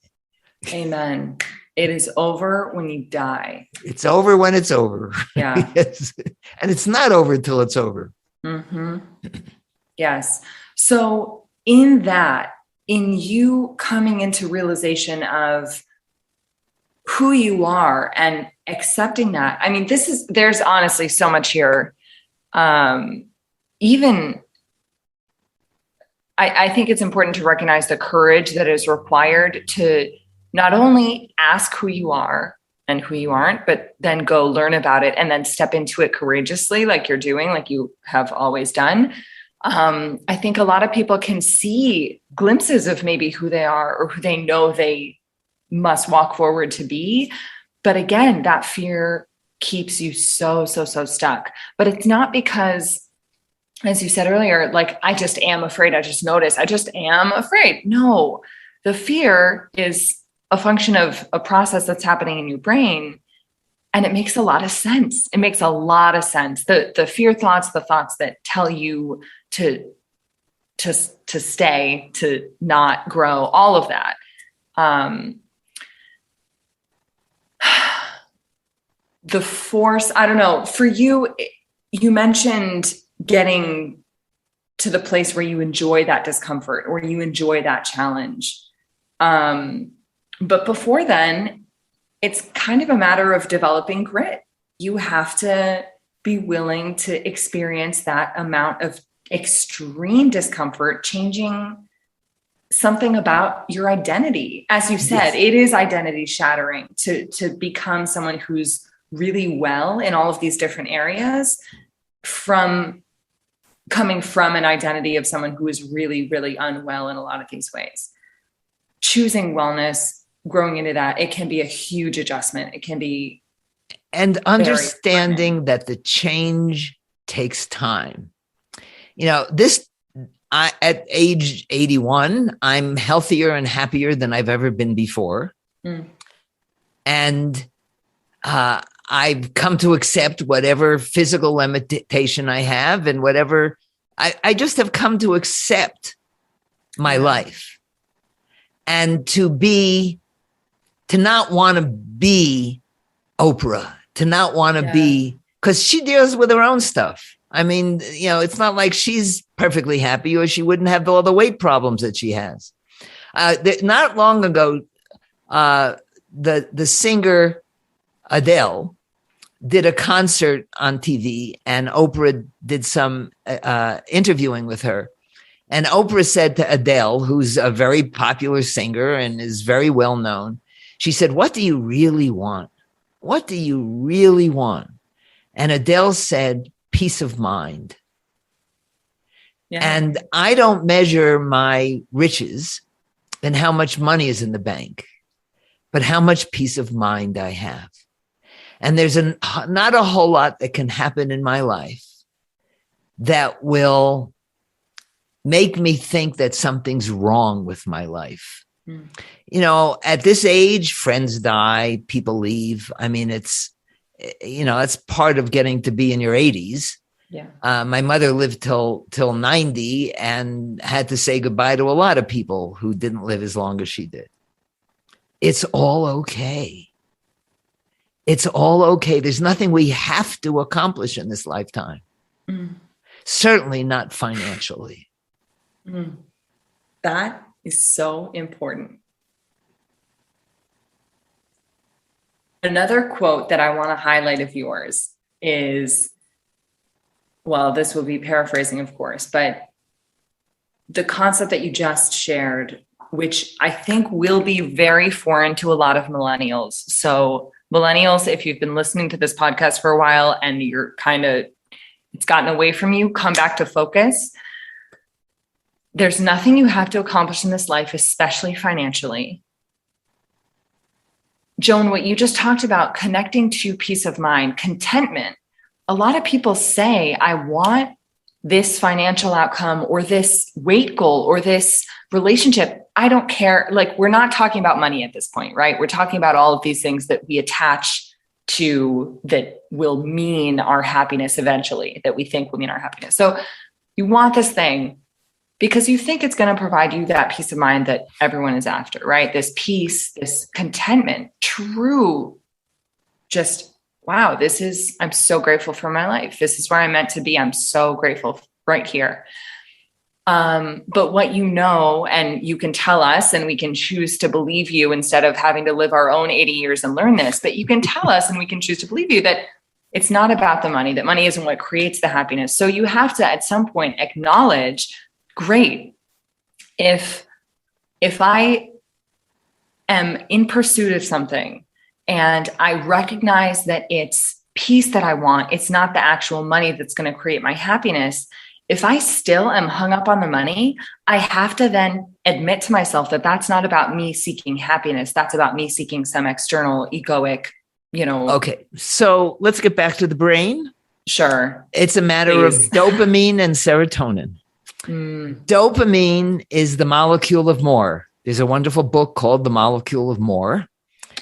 Amen. It is over when you die. It's over when it's over. Yeah. Yes. And it's not over until it's over. Mm-hmm. Yes. So in that, in you coming into realization of who you are and accepting that. I mean, there's honestly so much here. Even I think it's important to recognize the courage that is required to not only ask who you are and who you aren't, but then go learn about it and then step into it courageously, like you're doing, like you have always done. I think a lot of people can see glimpses of maybe who they are or who they know they must walk forward to be. But again, that fear keeps you so stuck. But it's not because, as you said earlier, like, I just am afraid. I just notice I just am afraid. No, the fear is a function of a process that's happening in your brain. And it makes a lot of sense. It makes a lot of sense. The fear thoughts, the thoughts that tell you to stay, to not grow, all of that. The force, I don't know, for you, you mentioned getting to the place where you enjoy that discomfort or you enjoy that challenge. But before then, it's kind of a matter of developing grit. You have to be willing to experience that amount of extreme discomfort, changing something about your identity. As you said, yes. It is identity shattering to become someone who's really well in all of these different areas, from coming from an identity of someone who is really, really unwell in a lot of these ways. Choosing wellness, growing into that, it can be a huge adjustment. It can be. And understanding that the change takes time. You know, at age 81, I'm healthier and happier than I've ever been before. Mm. And I've come to accept whatever physical limitation I have, and whatever I just have come to accept my life, and to not want to be Oprah, to not want to be, because she deals with her own stuff. I mean, you know, it's not like she's perfectly happy, or she wouldn't have all the weight problems that she has. Not long ago, the singer Adele did a concert on TV, and Oprah did some interviewing with her. And Oprah said to Adele, who's a very popular singer and is very well known, she said, "What do you really want? What do you really want?" And Adele said, "Peace of mind." Yeah. And I don't measure my riches in how much money is in the bank, but how much peace of mind I have. And there's not a whole lot that can happen in my life that will make me think that something's wrong with my life. Mm. You know, at this age, friends die, people leave. I mean, it's part of getting to be in your 80s. Yeah. My mother lived till 90 and had to say goodbye to a lot of people who didn't live as long as she did. It's all okay. It's all okay. There's nothing we have to accomplish in this lifetime. Mm. Certainly not financially. Mm. That is so important. Another quote that I want to highlight of yours is, well, this will be paraphrasing, of course, but the concept that you just shared, which I think will be very foreign to a lot of millennials. So millennials, if you've been listening to this podcast for a while and you're it's gotten away from you, come back to focus. There's nothing you have to accomplish in this life, especially financially. Joan, what you just talked about, connecting to peace of mind, contentment. A lot of people say, I want this financial outcome or this weight goal or this relationship. I don't care. Like, we're not talking about money at this point, right? We're talking about all of these things that we attach to that will mean our happiness eventually, that we think will mean our happiness. So you want this thing because you think it's going to provide you that peace of mind that everyone is after, right? This peace, this contentment, true, just, wow, I'm so grateful for my life. This is where I'm meant to be. I'm so grateful right here. But what you know, and you can tell us, and we can choose to believe you instead of having to live our own 80 years and learn this, but you can tell us and we can choose to believe you that it's not about the money, that money isn't what creates the happiness. So you have to, at some point, acknowledge, great, if I am in pursuit of something and I recognize that it's peace that I want, it's not the actual money that's going to create my happiness. If I still am hung up on the money, I have to then admit to myself that that's not about me seeking happiness. That's about me seeking some external egoic, Okay. So let's get back to the brain. Sure. It's a matter of dopamine and serotonin. Dopamine is the molecule of more. There's a wonderful book called The Molecule of More.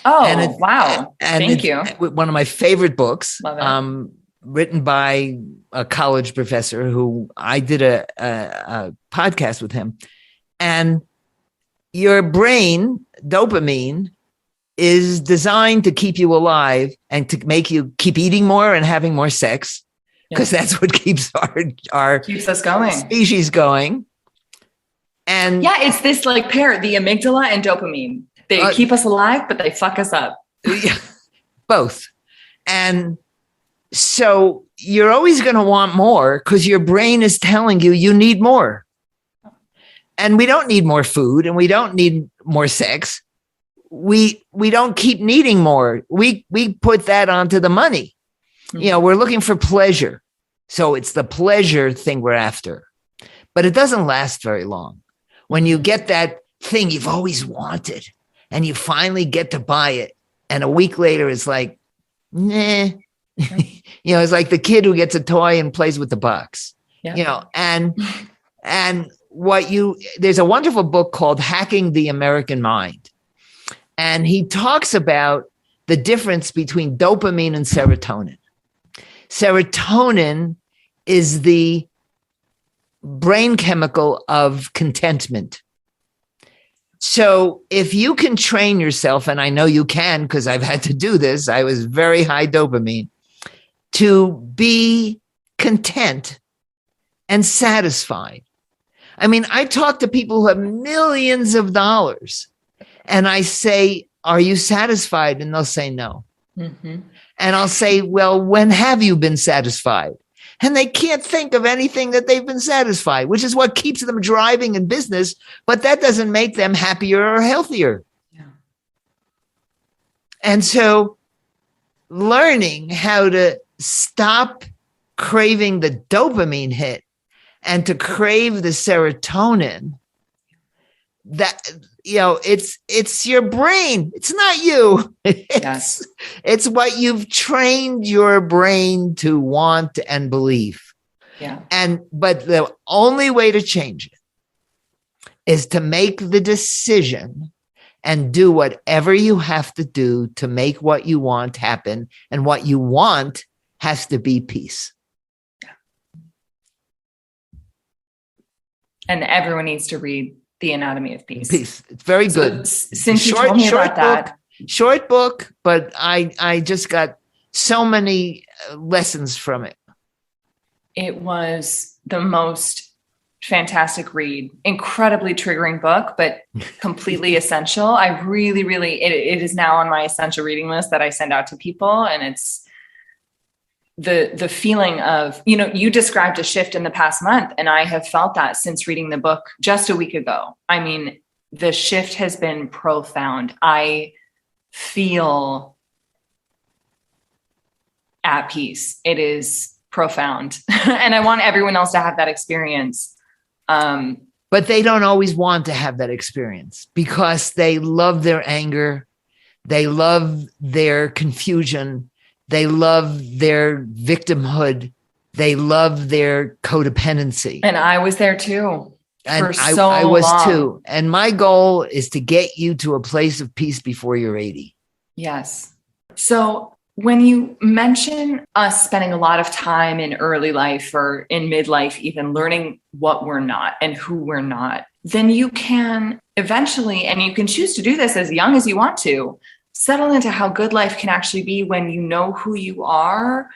Oh, wow. Thank you. One of my favorite books. Love it. Written by a college professor who I did a podcast with him. And your brain, dopamine, is designed to keep you alive and to make you keep eating more and having more sex, because that's what keeps our keeps us going, species going. And yeah, it's this like pair, the amygdala and dopamine. They keep us alive, but they fuck us up. Both. And so you're always going to want more because your brain is telling you you need more. And we don't need more food and we don't need more sex. We don't keep needing more. We put that onto the money. We're looking for pleasure. So it's the pleasure thing we're after. But it doesn't last very long. When you get that thing you've always wanted and you finally get to buy it, and a week later it's like, nah. It's like the kid who gets a toy and plays with the box. And there's a wonderful book called Hacking the American Mind. And he talks about the difference between dopamine and serotonin. Serotonin is the brain chemical of contentment. So if you can train yourself, and I know you can because I've had to do this, I was very high dopamine, to be content and satisfied. I mean, I talk to people who have millions of dollars and I say, are you satisfied? And they'll say no. Mm-hmm. And I'll say, well, when have you been satisfied? And they can't think of anything that they've been satisfied, which is what keeps them driving in business. But that doesn't make them happier or healthier. Yeah. And so learning how to stop craving the dopamine hit and to crave the serotonin, that, it's your brain. It's not you. It's what you've trained your brain to want and believe. Yeah. But the only way to change it is to make the decision and do whatever you have to do to make what you want happen. And what you want has to be peace. And everyone needs to read The Anatomy of Peace. Peace. It's very good. Since you told me about that. Short book, but I just got so many lessons from it. It was the most fantastic read. Incredibly triggering book, but completely essential. I really, really, it is now on my essential reading list that I send out to people. And it's the feeling of, you described a shift in the past month, and I have felt that since reading the book just a week ago. I mean, the shift has been profound. I feel at peace. It is profound. And I want everyone else to have that experience. But they don't always want to have that experience because they love their anger. They love their confusion. They love their victimhood. They love their codependency. And I was there too. And I was too. And my goal is to get you to a place of peace before you're 80. Yes. So when you mention us spending a lot of time in early life or in midlife, even learning what we're not and who we're not, then you can eventually, and you can choose to do this as young as you want to, settle into how good life can actually be when you know who you are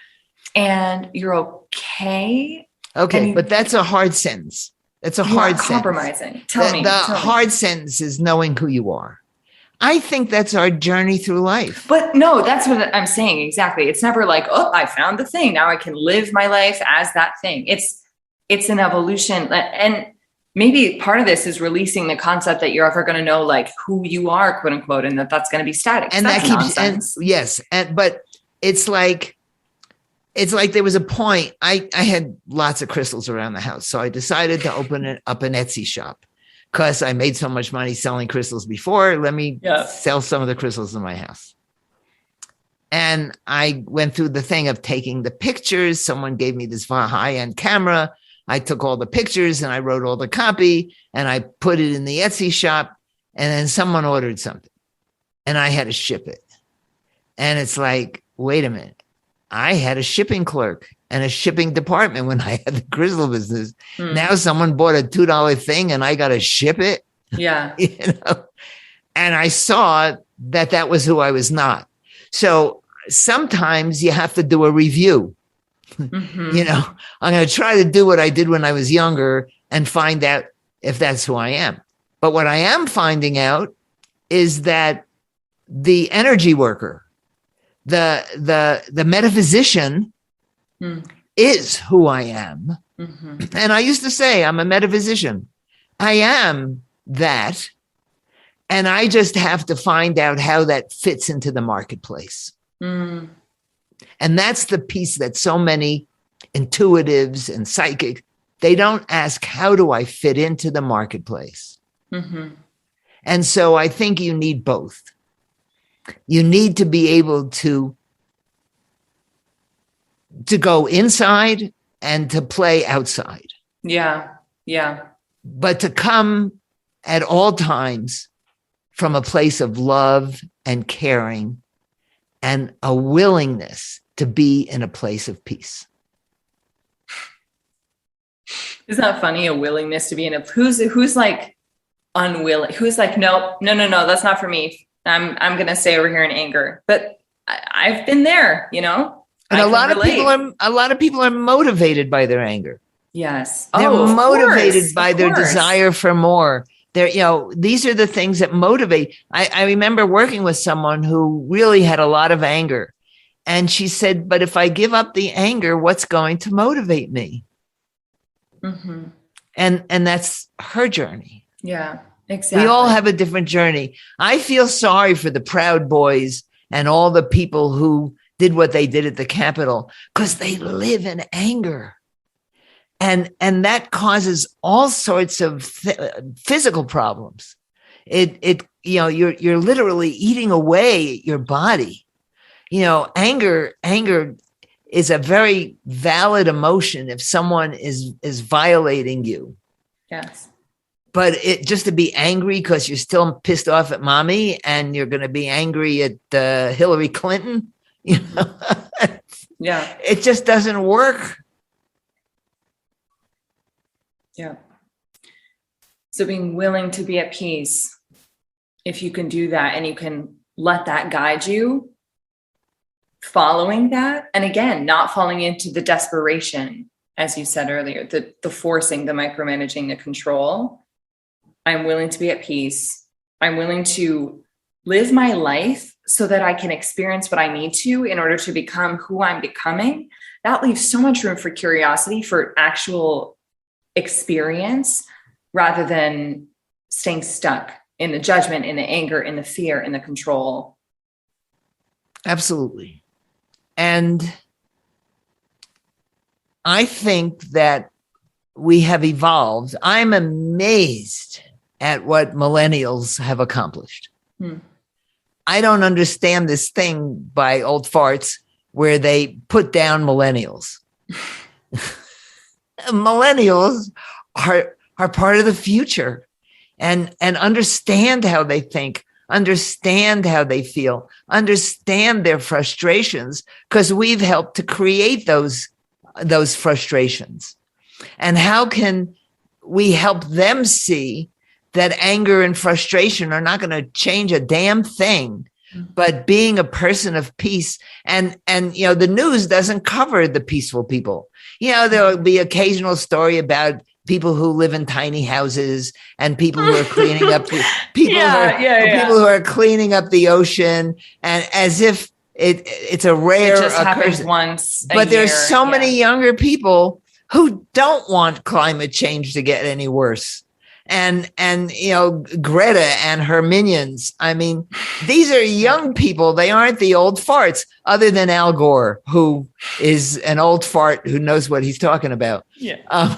and you're okay. Okay, but that's a hard sentence. It's a You hard aren't sentence. compromising. Tell me. Hard sentence is knowing who you are. I think that's our journey through life. But no, that's what I'm saying. Exactly. It's never like, oh, I found the thing. Now I can live my life as that thing. It's an evolution. And maybe part of this is releasing the concept that you're ever going to know like who you are, quote unquote, and that's going to be static. And that keeps, yes. But it's like there was a point, I had lots of crystals around the house. So I decided to open up an Etsy shop because I made so much money selling crystals before. Let me sell some of the crystals in my house. And I went through the thing of taking the pictures. Someone gave me this high-end camera. I took all the pictures and I wrote all the copy and I put it in the Etsy shop. And then someone ordered something and I had to ship it. And it's like, wait a minute. I had a shipping clerk and a shipping department when I had the crystal business. Now someone bought a $2 thing and I got to ship it. Yeah. And I saw that was who I was not. So sometimes you have to do a review. I'm going to try to do what I did when I was younger and find out if that's who I am. But what I am finding out is that the energy worker, the metaphysician is who I am. And I used to say, I'm a metaphysician. I am that. And I just have to find out how that fits into the marketplace. And that's the piece that so many intuitives and psychic, they don't ask, how do I fit into the marketplace? And so I think you need both. You need to be able to go inside and to play outside. Yeah. But to come at all times from a place of love and caring and a willingness to be in a place of peace. Isn't that funny? A willingness to be in who's like unwilling, who's like, no, that's not for me. I'm going to stay over here in anger, but I've been there, And a lot of people are motivated by their anger. Yes. They're motivated by their desire for more. These are the things that motivate. I remember working with someone who really had a lot of anger. And she said, but if I give up the anger, what's going to motivate me? And that's her journey. Yeah, exactly. We all have a different journey. I feel sorry for the Proud Boys and all the people who did what they did at the Capitol because they live in anger. And that causes all sorts of physical problems. You're literally eating away your body. Anger is a very valid emotion if someone is violating you. Yes. But just to be angry because you're still pissed off at mommy and you're going to be angry at Hillary Clinton, Yeah. It just doesn't work. Yeah. So being willing to be at peace, if you can do that and you can let that guide you, following that, and again, not falling into the desperation, as you said earlier, the forcing, the micromanaging, the control. I'm willing to be at peace. I'm willing to live my life so that I can experience what I need to in order to become who I'm becoming. That leaves so much room for curiosity, for actual experience, rather than staying stuck in the judgment, in the anger, in the fear, in the control. Absolutely. And I think that we have evolved. I'm amazed at what millennials have accomplished. I don't understand this thing by old farts where they put down millennials. Millennials are part of the future and understand how they think, understand how they feel, understand their frustrations, because we've helped to create those frustrations. And how can we help them see that anger and frustration are not going to change a damn thing, but being a person of peace. And the news doesn't cover the peaceful people. There'll be occasional story about people who live in tiny houses and people who are cleaning up the people, people who are cleaning up the ocean, and as if it's a rare it just happens occurrence. once But there's so many younger people who don't want climate change to get any worse. And Greta and her minions. I mean, these are young people. They aren't the old farts, other than Al Gore, who is an old fart who knows what he's talking about. Yeah.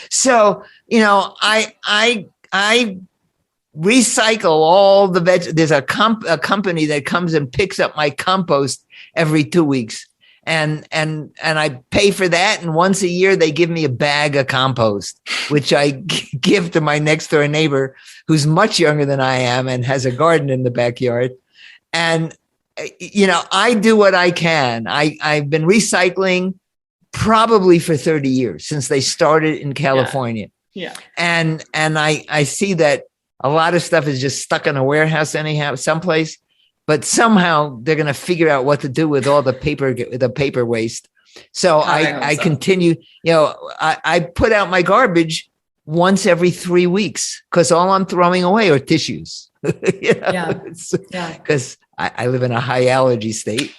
So, I recycle all the there's a company that comes and picks up my compost every 2 weeks. And I pay for that. And once a year, they give me a bag of compost, which I give to my next door neighbor, who's much younger than I am and has a garden in the backyard. And, I do what I can. I've been recycling probably for 30 years since they started in California. Yeah. And I see that a lot of stuff is just stuck in a warehouse anyhow, someplace. But somehow they're going to figure out what to do with all the paper waste. So I continue, I put out my garbage once every 3 weeks because all I'm throwing away are tissues. Because I live in a high allergy state.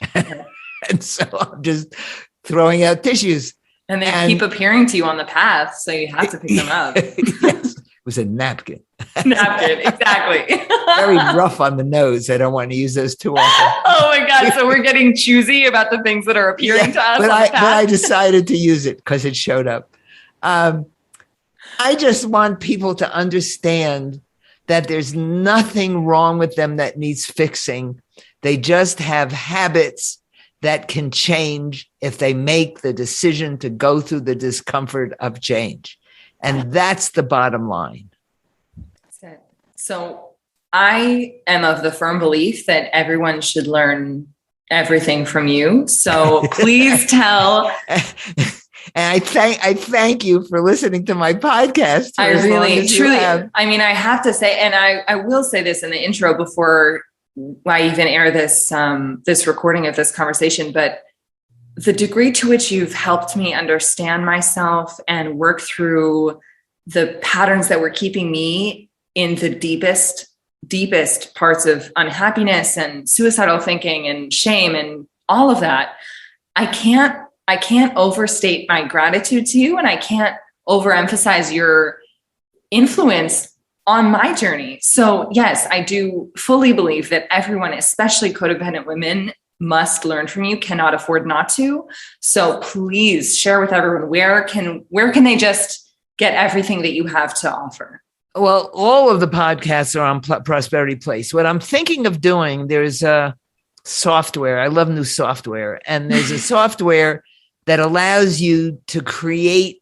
And so I'm just throwing out tissues. And they keep appearing to you on the path. So you have to pick them up. Yes. It was a napkin. Napkin, exactly. Very rough on the nose. I don't want to use those too often. Oh my God. So we're getting choosy about the things that are appearing to us. But I decided to use it because it showed up. I just want people to understand that there's nothing wrong with them that needs fixing. They just have habits that can change if they make the decision to go through the discomfort of change. And that's the bottom line. That's it. So I am of the firm belief that everyone should learn everything from you. So please tell. And I thank you for listening to my podcast. I really, truly, I mean, I have to say, and I will say this in the intro before I even air this, this recording of this conversation, but the degree to which you've helped me understand myself and work through the patterns that were keeping me in the deepest parts of unhappiness and suicidal thinking and shame and all of that, I can't overstate my gratitude to you, and I can't overemphasize your influence on my journey. So yes, I do fully believe that everyone, especially codependent women, must learn from you, cannot afford not to. So please share with everyone, where can they just get everything that you have to offer? Well, all of the podcasts are on Prosperity Place. What I'm thinking of doing, there's a software. I love new software. And there's a software that allows you to create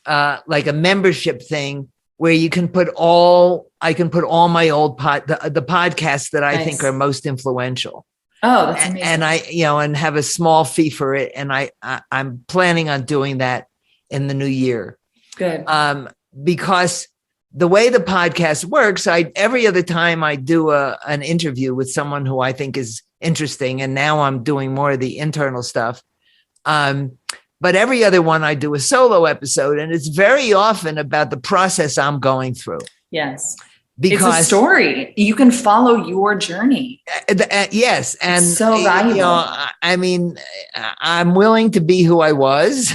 like a membership thing where you can put I can put all my old the podcasts that I think are most influential. Oh, that's amazing. And and have a small fee for it. And I'm planning on doing that in the new year. Good. Because the way the podcast works, every other time I do an interview with someone who I think is interesting, and now I'm doing more of the internal stuff. But every other one I do a solo episode, and it's very often about the process I'm going through. Yes. Because it's a story. You can follow your journey. Yes. And it's so valuable. I mean, I'm willing to be who I was.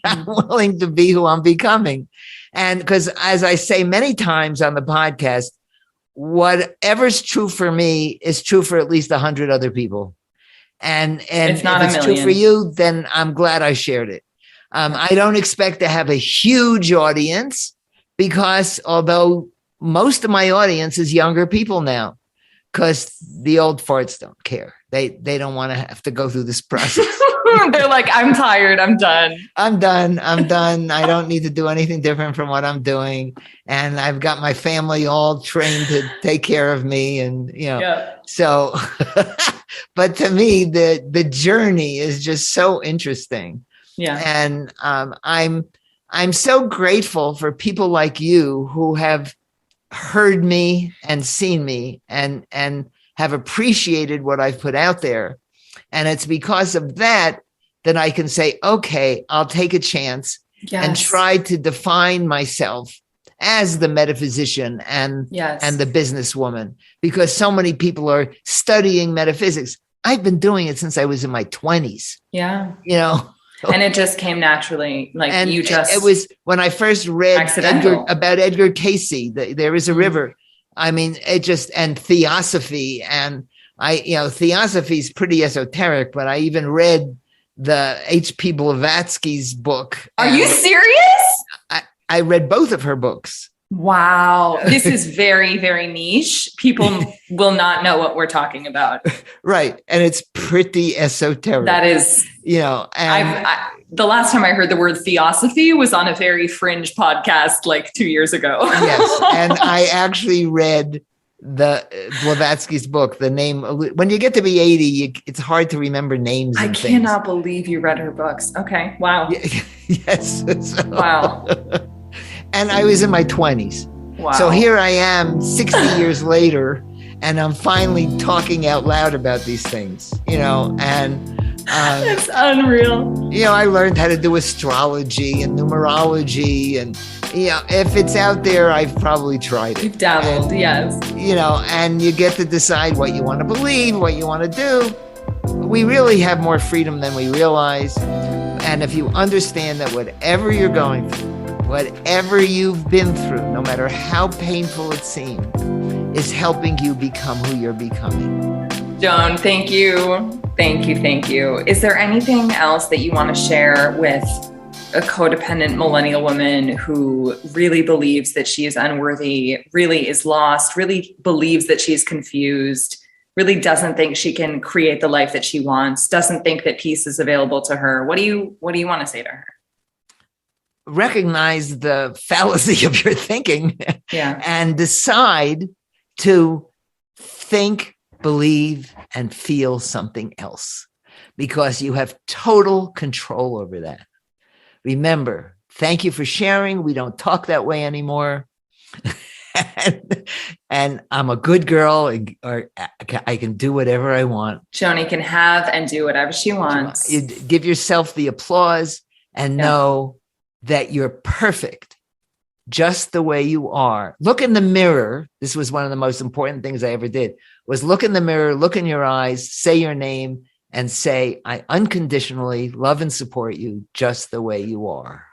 I'm willing to be who I'm becoming. And because, as I say many times on the podcast, whatever's true for me is true for at least 100 other people. And if it's true for you, then I'm glad I shared it. I don't expect to have a huge audience, because although most of my audience is younger people now, because the old farts don't care. They don't want to have to go through this process. They're like, I'm tired. I'm done. I'm done. I don't need to do anything different from what I'm doing. And I've got my family all trained to take care of me. And, so, but to me, the journey is just so interesting. Yeah. And I'm so grateful for people like you who have heard me and seen me and have appreciated what I've put out there. And it's because of that I can say, okay, I'll take a chance and tried to define myself as the metaphysician and the businesswoman, because so many people are studying metaphysics. I've been doing it since I was in my 20s. Yeah. And it just came naturally. It was when I first read about Edgar Cayce, There Is a River. I mean, and theosophy. And theosophy is pretty esoteric, but I even read the H.P. Blavatsky's book. Are you serious? I read both of her books. Wow. This is very, very niche. People will not know what we're talking about. Right. And it's pretty esoteric. That is, and the last time I heard the word theosophy was on a very fringe podcast like 2 years ago. Yes. And I actually read the Blavatsky's book. The name, when you get to be 80, it's hard to remember names. I cannot believe you read her books. Okay. Wow. Yes. Wow. And I was in my 20s. Wow. So here I am 60 years later, and I'm finally talking out loud about these things, and it's unreal. I learned how to do astrology and numerology, and if it's out there, I've probably tried it. You've dabbled, yes. And you get to decide what you want to believe, what you want to do. We really have more freedom than we realize. And if you understand that whatever you're going through, whatever you've been through, no matter how painful it seems, is helping you become who you're becoming. Joan, thank you. Thank you. Thank you. Is there anything else that you want to share with a codependent millennial woman who really believes that she is unworthy, really is lost, really believes that she's confused, really doesn't think she can create the life that she wants, doesn't think that peace is available to her? What do you want to say to her? Recognize the fallacy of your thinking and decide to think, believe, and feel something else, because you have total control over that. Remember, thank you for sharing. We don't talk that way anymore. and I'm a good girl, or I can do whatever I want. Joni can have and do whatever she wants. You give yourself the applause and know that you're perfect just the way you are. Look in the mirror. This was one of the most important things I ever did, was look in the mirror, look in your eyes, say your name, and say, I unconditionally love and support you just the way you are.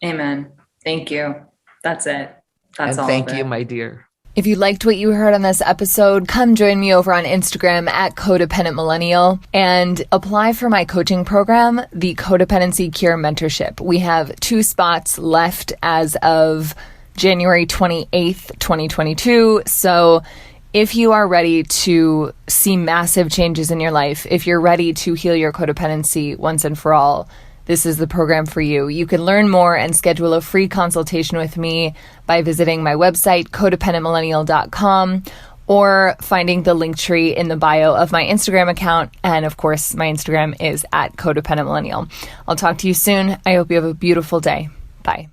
Amen. Thank you. That's it. That's all. Thank you, my dear. If you liked what you heard on this episode, come join me over on Instagram at Codependent Millennial and apply for my coaching program, the Codependency Cure Mentorship. We have 2 spots left as of January 28th, 2022. So if you are ready to see massive changes in your life, if you're ready to heal your codependency once and for all, this is the program for you. You can learn more and schedule a free consultation with me by visiting my website, codependentmillennial.com, or finding the link tree in the bio of my Instagram account. And of course, my Instagram is at codependentmillennial. I'll talk to you soon. I hope you have a beautiful day. Bye.